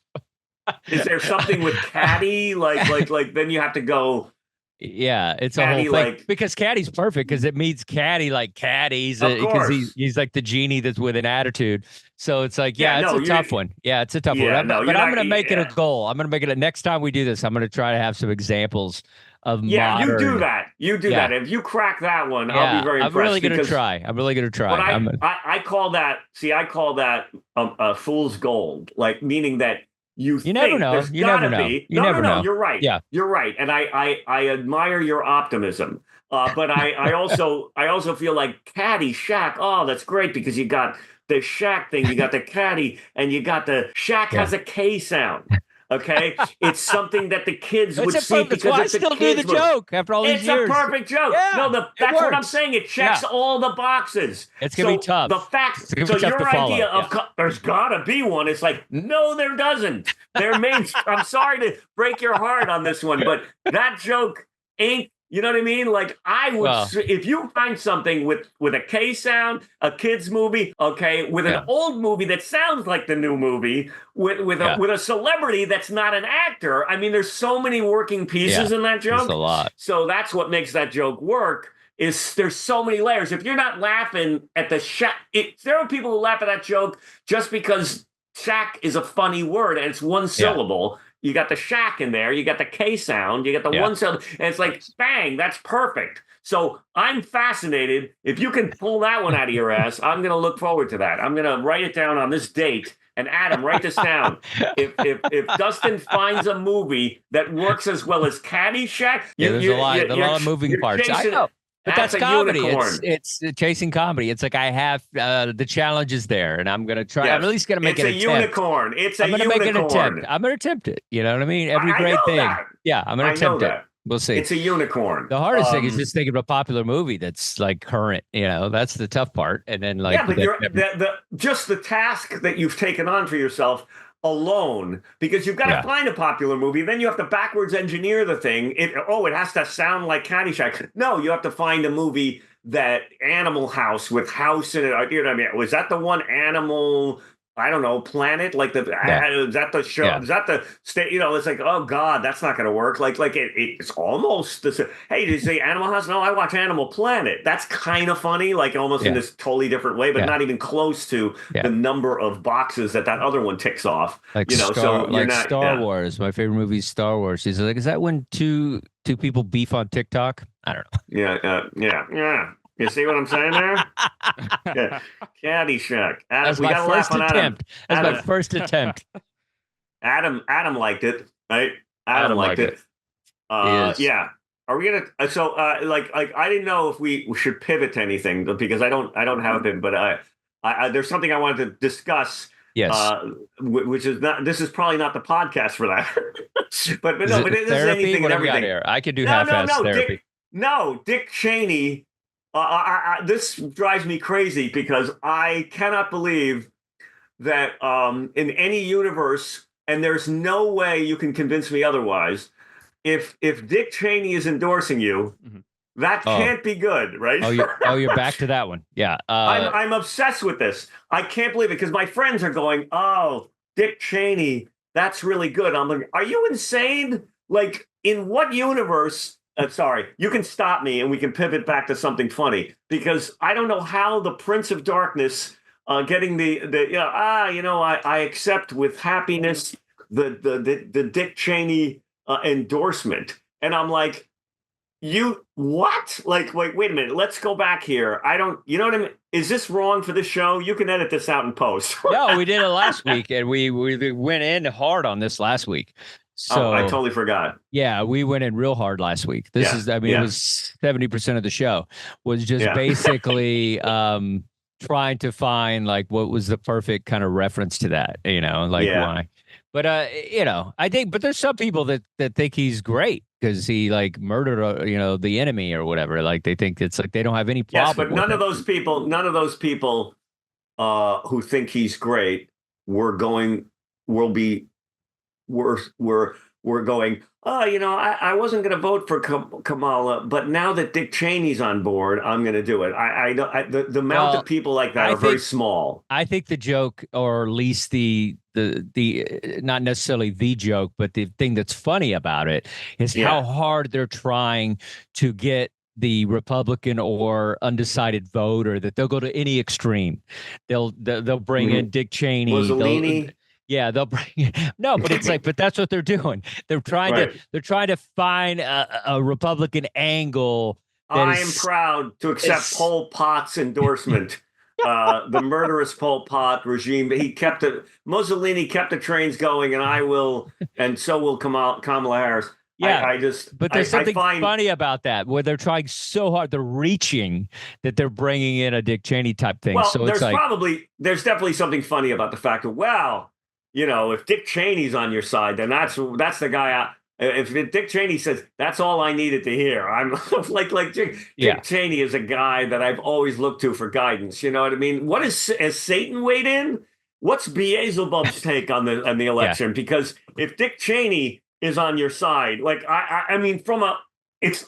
Is there something with caddy? Like then you have to go... Yeah, it's caddy, a whole thing. Because caddy's perfect, because it means caddy, like caddies, because he's like the genie that's with an attitude. So it's like, it's a tough one. Yeah, it's a tough one. But I'm going to make it a goal. I'm going to make it next time we do this, I'm going to try to have some examples of modern. You do that. that. If you crack that one, I'll be very impressed. I'm really going to try. But I call that a fool's gold, like meaning that you never know. You never know. You never know. You're right. Yeah, you're right, and I admire your optimism. But I also feel like Caddy Shack. Oh, that's great, because you got the Shaq thing, you got the Caddy, and you got the Shack has a K sound. Okay, it's something that the kids would see because it's a still do the joke after all these years. It's a perfect joke. Yeah, no, that's what I'm saying. It checks all the boxes. It's gonna be tough. The facts. So your idea of there's gotta be one. It's like, no, there doesn't. I'm sorry to break your heart on this one, but that joke ain't You know what I mean? Like I would, Well- if you find something with a K sound, a kids movie, okay, with an old movie that sounds like the new movie, with a celebrity that's not an actor. I mean, there's so many working pieces in that joke. There's a lot. So that's what makes that joke work. Is there's so many layers. If you're not laughing at the Shaq, there are people who laugh at that joke just because Shaq is a funny word and it's one syllable. You got the Shaq in there, you got the K sound, you got the one syllable, and it's like, bang, that's perfect. So I'm fascinated. If you can pull that one out of your ass, I'm going to look forward to that. I'm going to write it down on this date. And Adam, write this down. If Dustin finds a movie that works as well as Caddyshack, there's a lot of moving parts. I know. But that's comedy. Unicorn. It's chasing comedy. It's like I have the challenge is there, and I'm gonna try. I'm at least gonna make an attempt. Unicorn. I'm gonna make an attempt. I'm gonna attempt it. You know what I mean? Every great thing. That. Yeah, I'm gonna attempt it. We'll see. It's a unicorn. The hardest thing is just thinking of a popular movie that's like current. You know, that's the tough part. And then like but just the task that you've taken on for yourself alone, because you've got to find a popular movie, then you have to backwards engineer the thing. It has to sound like Caddyshack. No, you have to find a movie that Animal House with house in it. You know what I mean? Was that the one Animal? I don't know, Planet, like is that the show? Is that the state? You know, it's like, oh God, that's not going to work. It's almost the same. Hey, did you say Animal House? No, I watch Animal Planet. That's kind of funny, like almost in this totally different way, but not even close to the number of boxes that other one ticks off. Like Star Wars. My favorite movie is Star Wars. He's like, is that when two people beef on TikTok? I don't know. Yeah. You see what I'm saying there? Caddyshack. That's my first attempt. That's my first attempt. Adam liked it, right? Adam liked it. Yeah. Are we gonna? So, I didn't know if we should pivot to anything because I don't have a pivot, but there's something I wanted to discuss. Yes. Which is not. This is probably not the podcast for that. but this is anything and everything. Here? I could do half-ass therapy. Dick Cheney. This drives me crazy because I cannot believe that in any universe, and there's no way you can convince me otherwise, if Dick Cheney is endorsing you, that can't be good, right? You're back to that one. Yeah. I'm obsessed with this. I can't believe it because my friends are going, oh, Dick Cheney, that's really good. I'm like, are you insane? Like, in what universe? Sorry, you can stop me and we can pivot back to something funny because I don't know how the Prince of Darkness getting I accept with happiness the Dick Cheney endorsement. And I'm like, you what? Like, wait a minute. Let's go back here. You know what I mean? Is this wrong for this show? You can edit this out in post. No, we did it last week and we went in hard on this last week. So I totally forgot. Yeah, we went in real hard last week. It was 70% of the show was just basically trying to find like what was the perfect kind of reference to that, why. But I think but there's some people that think he's great because he like murdered the enemy or whatever. Like they think it's like they don't have any problem. Yes, but none of those people who think he's great we're going, I wasn't going to vote for Kamala, but now that Dick Cheney's on board, I'm going to do it. The amount of people like that are very small. I think the joke, or at least the not necessarily the joke, but the thing that's funny about it is how hard they're trying to get the Republican or undecided vote, or that they'll go to any extreme. They'll bring in Dick Cheney. Mussolini. They'll bring but it's like, but that's what they're doing. They're trying to find a Republican angle. I am proud to accept Pol Pot's endorsement. The murderous Pol Pot regime. Mussolini kept the trains going, and so will Kamala Harris. Yeah, but there's something funny about that, where they're trying so hard, they're reaching that they're bringing in a Dick Cheney type thing. Well, so there's definitely something funny about the fact that, if Dick Cheney's on your side, then that's the guy. If Dick Cheney says that's all I needed to hear, I'm like Dick Cheney is a guy that I've always looked to for guidance. You know what I mean? Has Satan weighed in? What's Beelzebub's take on the election? Because if Dick Cheney is on your side, like I mean, from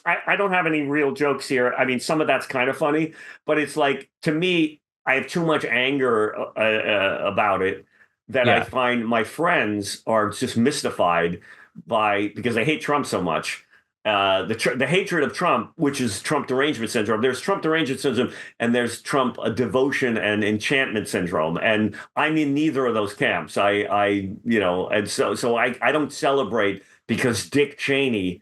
I don't have any real jokes here. I mean, some of that's kind of funny, but it's like, to me, I have too much anger about it that I find my friends are just mystified because they hate Trump so much. The hatred of Trump, which is Trump derangement syndrome. There's Trump derangement syndrome, and there's Trump devotion and enchantment syndrome. And I'm in neither of those camps. And so I don't celebrate because Dick Cheney.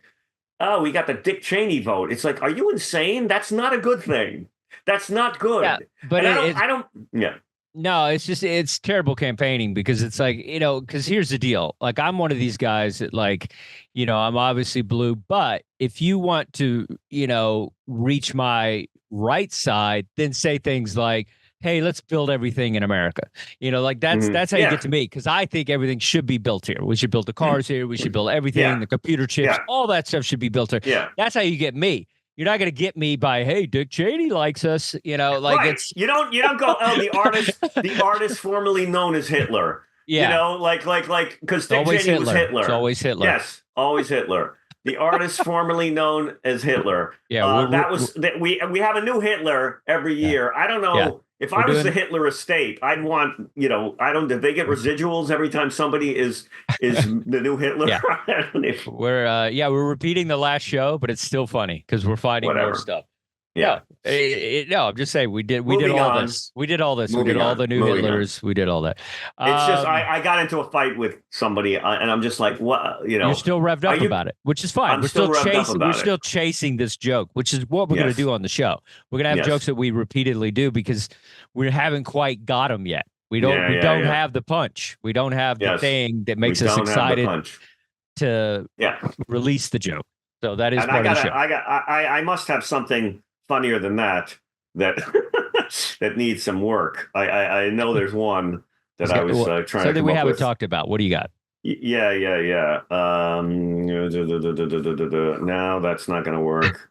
Oh, we got the Dick Cheney vote. It's like, are you insane? That's not a good thing. That's not good. Yeah, but I don't. Yeah. No, it's terrible campaigning because it's like, because here's the deal. Like, I'm one of these guys that, like, I'm obviously blue, but if you want to, reach my right side, then say things like, hey, let's build everything in America. Like that's how you get to me, because I think everything should be built here. We should build the cars here. We should build everything, the computer chips, all that stuff should be built here. Yeah. That's how you get me. You're not going to get me by, hey, Dick Cheney likes us, like it's. You don't go, oh, the artist formerly known as Hitler. Yeah. Like because Dick Cheney was Hitler. It's always Hitler. Yes, always Hitler. The artist formerly known as Hitler. Yeah, we have a new Hitler every year. I don't know. Yeah. If I was the Hitler estate, I'd want, do they get residuals every time somebody is the new Hitler? Yeah. We're repeating the last show, but it's still funny because we're finding more stuff. Yeah. No, I'm just saying we did all this. We did all this. We did all the new Hitlers. We did all that. It's just I got into a fight with somebody, and I'm just like, what? You're still revved up about it, which is fine. We're still chasing this joke, which is what we're going to do on the show. We're going to have jokes that we repeatedly do because we haven't quite got them yet. We don't have the punch. We don't have the thing that makes us excited to release the joke. So that is part of the show. I must have something funnier than that that needs some work. I know there's one that I was trying to come up with. Something we haven't talked about. What do you got? Yeah. No, that's not going to work.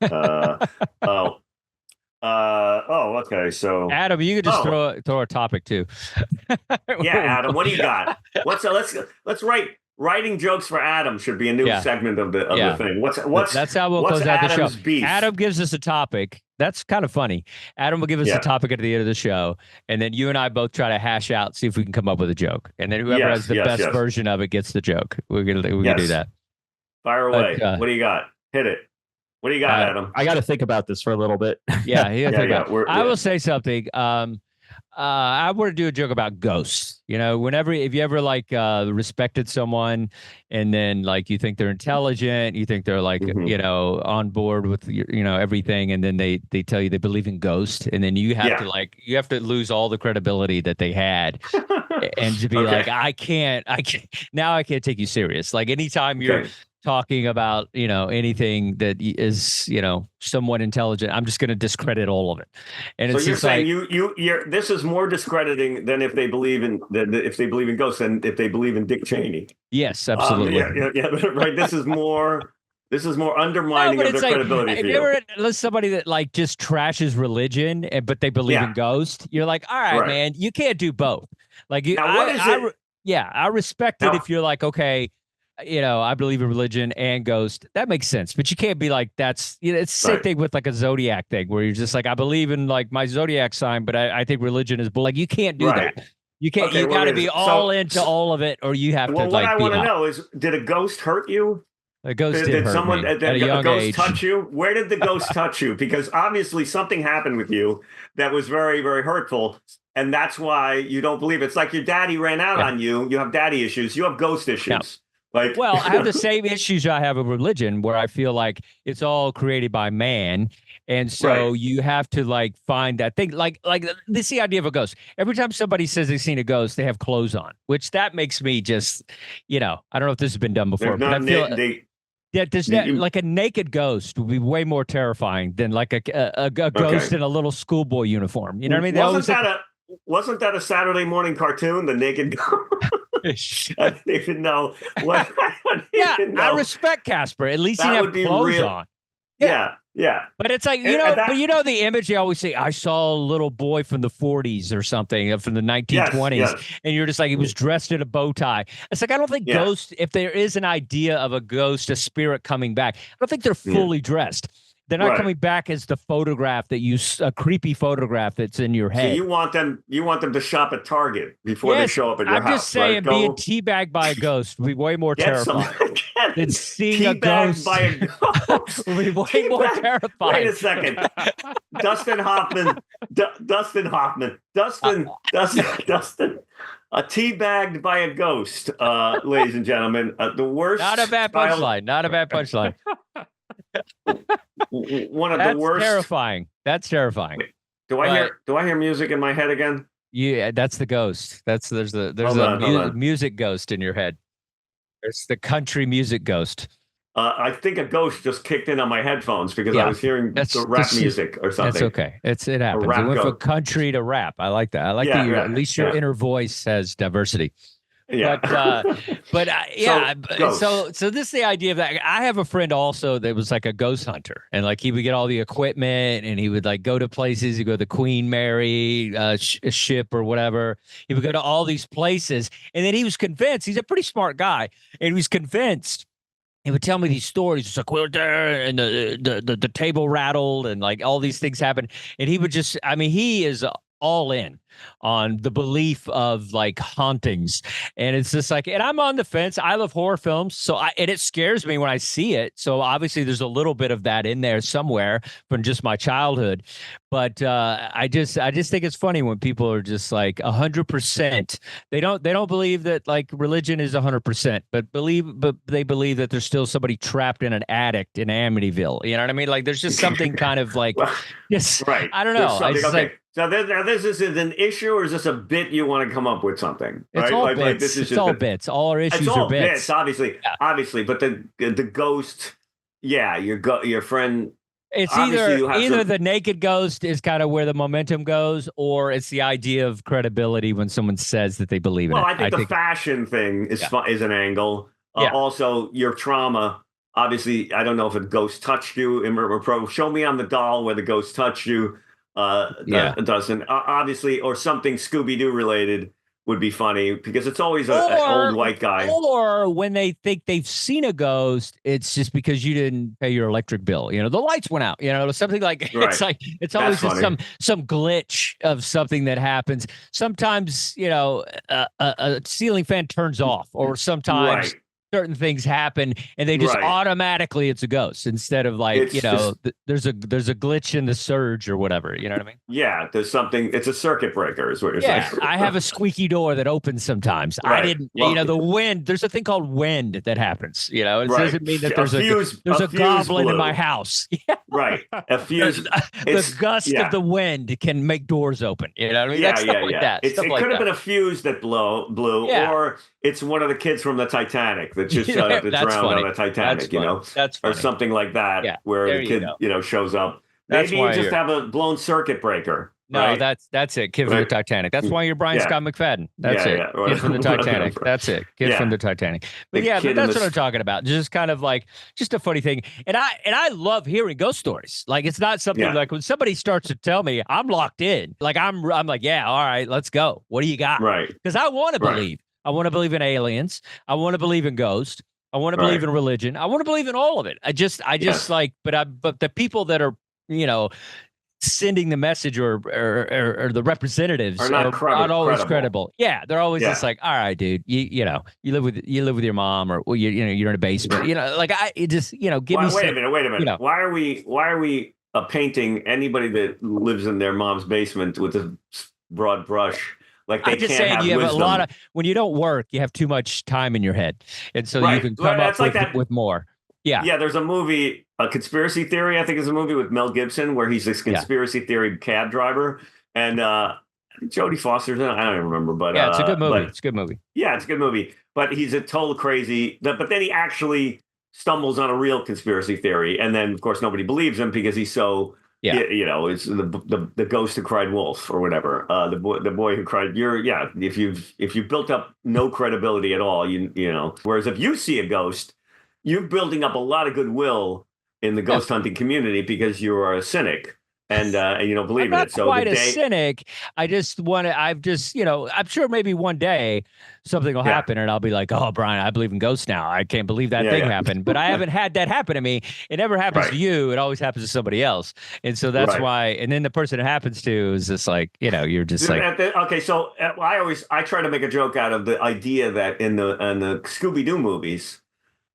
Okay. So Adam, you could just throw a topic too. Yeah, Adam, what do you got? Let's writing jokes for Adam should be a new segment of the thing. That's how we'll close out the show. Beef? Adam gives us a topic. That's kind of funny. Adam will give us a topic at the end of the show, and then you and I both try to hash out, see if we can come up with a joke, and then whoever has the best version of it gets the joke. We're gonna do that. Fire away. What do you got? Hit it. What do you got, Adam? I got to think about this for a little bit. I will say something. I want to do a joke about ghosts. If you ever respected someone, and then you think they're intelligent, you think they're on board with everything, and then they tell you they believe in ghosts, and then you have to lose all the credibility that they had, and to be I can't take you serious. Like anytime you're talking about anything that is somewhat intelligent, I'm just going to discredit all of it. And so you're saying you're this is more discrediting than if they believe in ghosts than if they believe in Dick Cheney. Yes, absolutely. Right. This is more undermining of their credibility. If you ever somebody that just trashes religion, but they believe in ghosts, you're like, all right, man, you can't do both. I respect it if you're like, okay, I believe in religion and ghost. That makes sense. But you can't be like, that's, it's the same thing with a zodiac thing where you're just like, I believe in my zodiac sign, but I think religion is you can't do that. You can't, you got to be all into all of it, or you have to what I want to know is, did a ghost hurt you? A ghost did hurt someone me at a young age. Touch you? Where did the ghost touch you? Because obviously something happened with you that was very, very hurtful. And that's why you don't believe it. It's like your daddy ran out on you. You have daddy issues. You have ghost issues. Yeah. Well, I have the same issues I have with religion, where I feel like it's all created by man. And so you have to find that thing, this is the idea of a ghost. Every time somebody says they've seen a ghost, they have clothes on, which that makes me just, I don't know if this has been done before, but I feel a naked ghost would be way more terrifying than a ghost in a little schoolboy uniform. You know what I mean? Wasn't that a Saturday morning cartoon, The Naked Ghost? I don't even know. I respect Casper. At least he had clothes on. Yeah. Yeah. But it's like, but the image they always say, I saw a little boy from the 40s or something, from the 1920s. Yes. And you're just like, he was dressed in a bow tie. It's like, I don't think ghosts, if there is an idea of a ghost, a spirit coming back, I don't think they're fully dressed. They're not coming back as the photograph a creepy photograph that's in your head. So you want them to shop at Target before they show up at your house. I'm just saying, being teabagged by a ghost would be way more terrifying than seeing a ghost. By a ghost would be way more terrifying. Wait a second, Dustin Hoffman, teabagged by a ghost, ladies and gentlemen. The worst. Not a bad punchline. Not a bad punchline. One of the worst. That's terrifying. Wait, do I hear music in my head again? Yeah, that's the ghost. There's a music ghost in your head. It's the country music ghost. I think a ghost just kicked in on my headphones because I was hearing the rap music or something. That's okay. It happens. It went from country to rap. I like that. I like that. At least your inner voice has diversity. Yeah. So this is the idea of that. I have a friend also that was like a ghost hunter, and like he would get all the equipment and he would like go to places. He'd go to the Queen Mary ship or whatever. He would go to all these places, and then he was convinced. He's a pretty smart guy, and he was convinced. He would tell me these stories. It's like, we're there, and the table rattled, and like all these things happened. And he would just, he is all in on the belief of like hauntings. And it's just like, and I'm on the fence. I love horror films. And it scares me when I see it. So obviously there's a little bit of that in there somewhere from just my childhood. But I just think it's funny when people are just like 100%. They don't believe that like religion is 100%, but they believe that there's still somebody trapped in an attic in Amityville. You know what I mean? Like there's just something kind of like, right. I don't know. So this is an issue, or is this a bit you want to come up with something? Right? It's all bits. Like this is all bits. All our issues are bits. Obviously. But the ghost, your friend. It's either the naked ghost is kind of where the momentum goes, or it's the idea of credibility when someone says that they believe in it. Well, I think the fashion thing is is an angle. Also, your trauma. Obviously, I don't know if a ghost touched you. Show me on the doll where the ghost touched you. Doesn't obviously, or something Scooby Doo related would be funny because it's always an old white guy. Or when they think they've seen a ghost, it's just because you didn't pay your electric bill. You know, the lights went out. You know, something like it's always just some glitch of something that happens. Sometimes a ceiling fan turns off, or sometimes. Certain things happen and they just automatically it's a ghost instead of like there's a glitch in the surge or whatever, you know what I mean? Yeah, there's something. It's a circuit breaker is what you're saying. I have a squeaky door that opens sometimes. I didn't the wind, there's a thing called wind that happens, it doesn't mean that there's a goblin in my house. Right, a fuse. The gust of the wind can make doors open, you know what I mean? It could have been a fuse that blew or it's one of the kids from the Titanic that just drowned on the Titanic, that's or something like that, where the kid, shows up. Maybe you just have a blown circuit breaker. No, that's it. Kid from the Titanic. That's why you're Brian Scott McFadden. That's it. Kid from the Titanic. That's it. Kid from the Titanic. But but that's what I'm talking about. Just kind of like just a funny thing. And I love hearing ghost stories. Like it's not something like when somebody starts to tell me, I'm locked in. Like I'm like, yeah, all right, let's go. What do you got? Right. Because I want to believe. I want to believe in aliens. I want to believe in ghosts. I want to believe in religion. I want to believe in all of it. I just like, but the people that are, sending the message or the representatives are not always credible. Yeah, they're always just like, all right, dude, you live with your mom, or you're in a basement. Give me. Wait a minute. Why are we painting anybody that lives in their mom's basement with a broad brush? Like they can't have you have wisdom. a lot of when you don't work, you have too much time in your head, and so you can come up with more. Yeah. There's a movie, A Conspiracy Theory. I think it's a movie with Mel Gibson where he's this conspiracy theory cab driver, and Jodie Foster's in it. I don't even remember, but it's a good movie. It's a good movie. Yeah, it's a good movie. But he's a total crazy. But then he actually stumbles on a real conspiracy theory, and then of course nobody believes him because he's so. It's the ghost who cried wolf or whatever. The boy who cried. If you've built up no credibility at all, Whereas if you see a ghost, you're building up a lot of goodwill in the ghost hunting community because you are a cynic and you don't believe I'm in not it. So quite the a day, cynic. I've just, I'm sure maybe one day something will yeah, happen and I'll be like, oh, Brian, I believe in ghosts now. I can't believe that yeah, thing yeah, happened. But I haven't had that happen to me. It never happens to right, you. It always happens to somebody else. And so that's right. why, and then the person it happens to is just like, you're just like, Okay, so I try to make a joke out of the idea that in the Scooby Doo movies,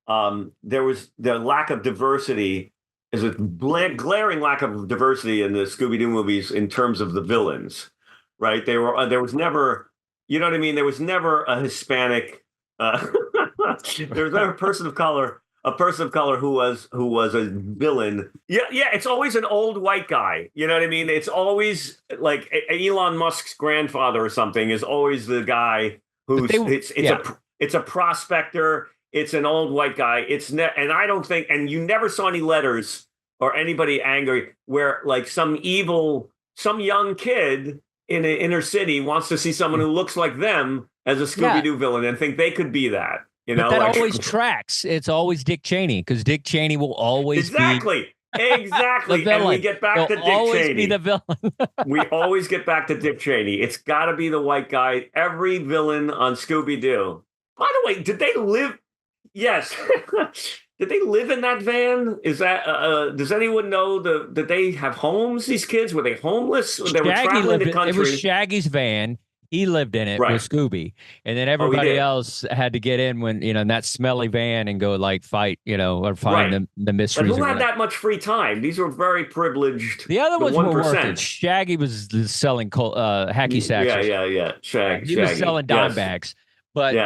there was the lack of diversity is a glaring lack of diversity in the Scooby Doo movies in terms of the villains, right? There was never, you know what I mean? There was never a Hispanic, there was never a person of color who was a villain. Yeah, yeah. It's always an old white guy. You know what I mean? It's always like Elon Musk's grandfather or something is always the guy who's it's a prospector. It's an old white guy. And I don't think, and you never saw any letters or anybody angry where like some young kid in an inner city wants to see someone who looks like them as a Scooby-Doo villain and think they could be that. But that always tracks. It's always Dick Cheney because Dick Cheney will always exactly. be the villain. And we get back to Dick always Cheney. Be the villain. We always get back to Dick Cheney. It's got to be the white guy. Every villain on Scooby-Doo. By the way, did they live? Yes. Did they live in that van? Is that does anyone know did they have homes? These kids, were they homeless? They were traveling the country. It was Shaggy's van. He lived in it with Scooby, and then everybody else had to get in when in that smelly van and go like fight, or find the mysteries. But who had that much free time? These were very privileged. The other ones were working. Shaggy was selling hacky sacks. Yeah. He was selling dime bags. But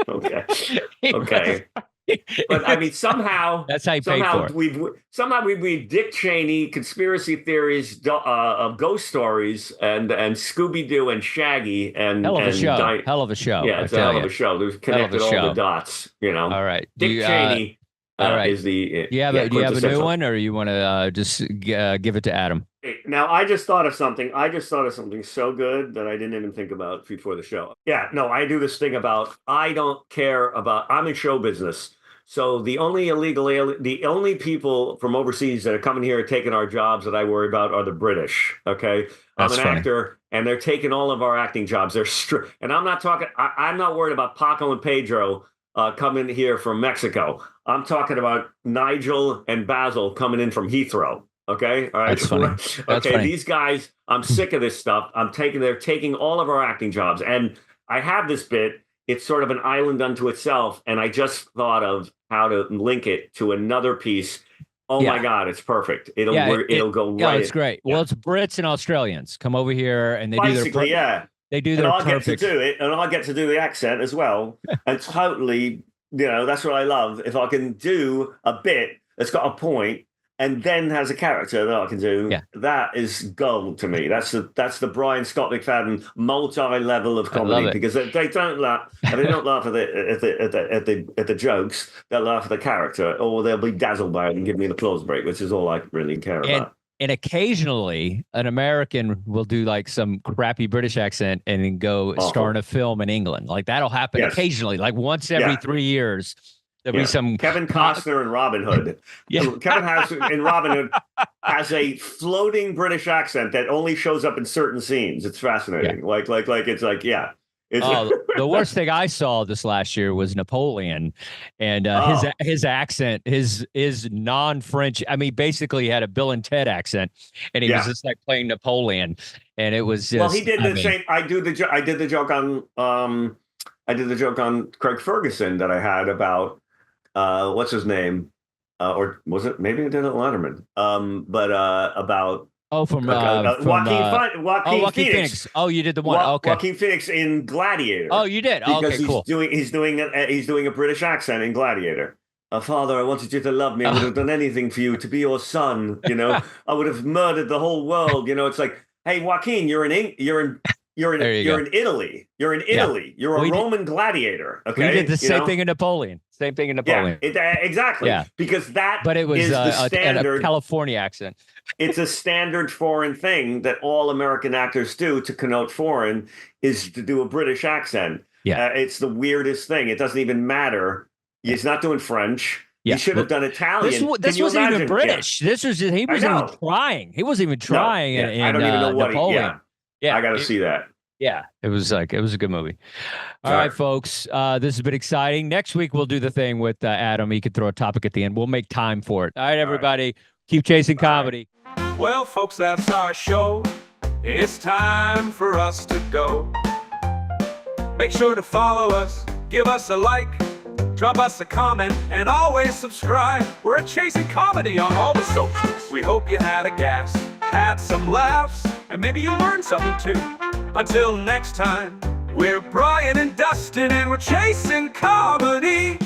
okay. But I mean, somehow that's how you paid for it. Somehow we read Dick Cheney, conspiracy theories, of ghost stories, and Scooby Doo and Shaggy, and hell of a show. Hell of a show. Yeah, it's a hell of a show. There's connected all the dots. All right, Dick Cheney. All right. Is the do you have a new one, or you want to just give it to Adam? Now, I just thought of something. So good that I didn't even think about before the show. Yeah, no, I do this thing about I don't care about. I'm in show business, so the only people from overseas that are coming here and taking our jobs that I worry about are the British. Okay, I'm an actor, and they're taking all of our acting jobs. And I'm not talking. I'm not worried about Paco and Pedro coming here from Mexico. I'm talking about Nigel and Basil coming in from Heathrow. Okay. All right. That's funny. That's funny. These guys, I'm sick of this stuff. They're taking all of our acting jobs. And I have this bit. It's sort of an island unto itself. And I just thought of how to link it to another piece. Oh my God, it's perfect. It'll go right. Yeah, it's great. Well, it's Brits and Australians come over here and they do their They do their perfect. Get to do it, and I get to do the accent as well. And totally, that's what I love. If I can do a bit that's got a point and then has a character that I can do, that is gold to me. That's the Brian Scott McFadden multi-level of comedy, because they don't laugh. They don't laugh at the jokes. They'll laugh at the character, or they'll be dazzled by it and give me an applause break, which is all I really care about. And occasionally an American will do like some crappy British accent and then go star in a film in England. Like that'll happen occasionally, like once every 3 years. There'll be some Kevin Costner in Robin Hood. Kevin in Robin Hood has a floating British accent that only shows up in certain scenes. It's fascinating. Like it's like, the worst thing I saw this last year was Napoleon, and his accent, his non-French. I mean, basically he had a Bill and Ted accent, and he was just like playing Napoleon, and it was just. Well, he did the same. I did the joke on Craig Ferguson that I had about what's his name, or was it maybe I did it Letterman? But about. From Joaquin Phoenix. Oh, you did the one. Okay. Joaquin Phoenix in Gladiator. Oh, you did. Because cool. He's doing a British accent in Gladiator. Father, I wanted you to love me. I would have done anything for you to be your son. I would have murdered the whole world. It's like, hey, Joaquin, you're in Italy. You're in Italy. You're a Roman gladiator. Okay, we did the same thing in Napoleon. Yeah, exactly. Yeah. Because but it was the standard a California accent. It's a standard foreign thing that all American actors do to connote foreign is to do a British accent. Yeah, it's the weirdest thing. It doesn't even matter. He's not doing French. He should have done Italian. This Can you wasn't even imagine? British. This was just, he wasn't even trying. He wasn't even trying. No, in I don't even know what. Napoleon. I got to see that. Yeah, it was a good movie. All right, folks, this has been exciting. Next week we'll do the thing with Adam. He could throw a topic at the end. We'll make time for it. All right, everybody, keep chasing comedy. Well, folks, that's our show. It's time for us to go. Make sure to follow us, give us a like, drop us a comment, and always subscribe. We're at Chasing Comedy on all the socials. We hope you had a gas, had some laughs, and maybe you learned something too. Until next time, we're Brian and Dustin, and we're chasing comedy.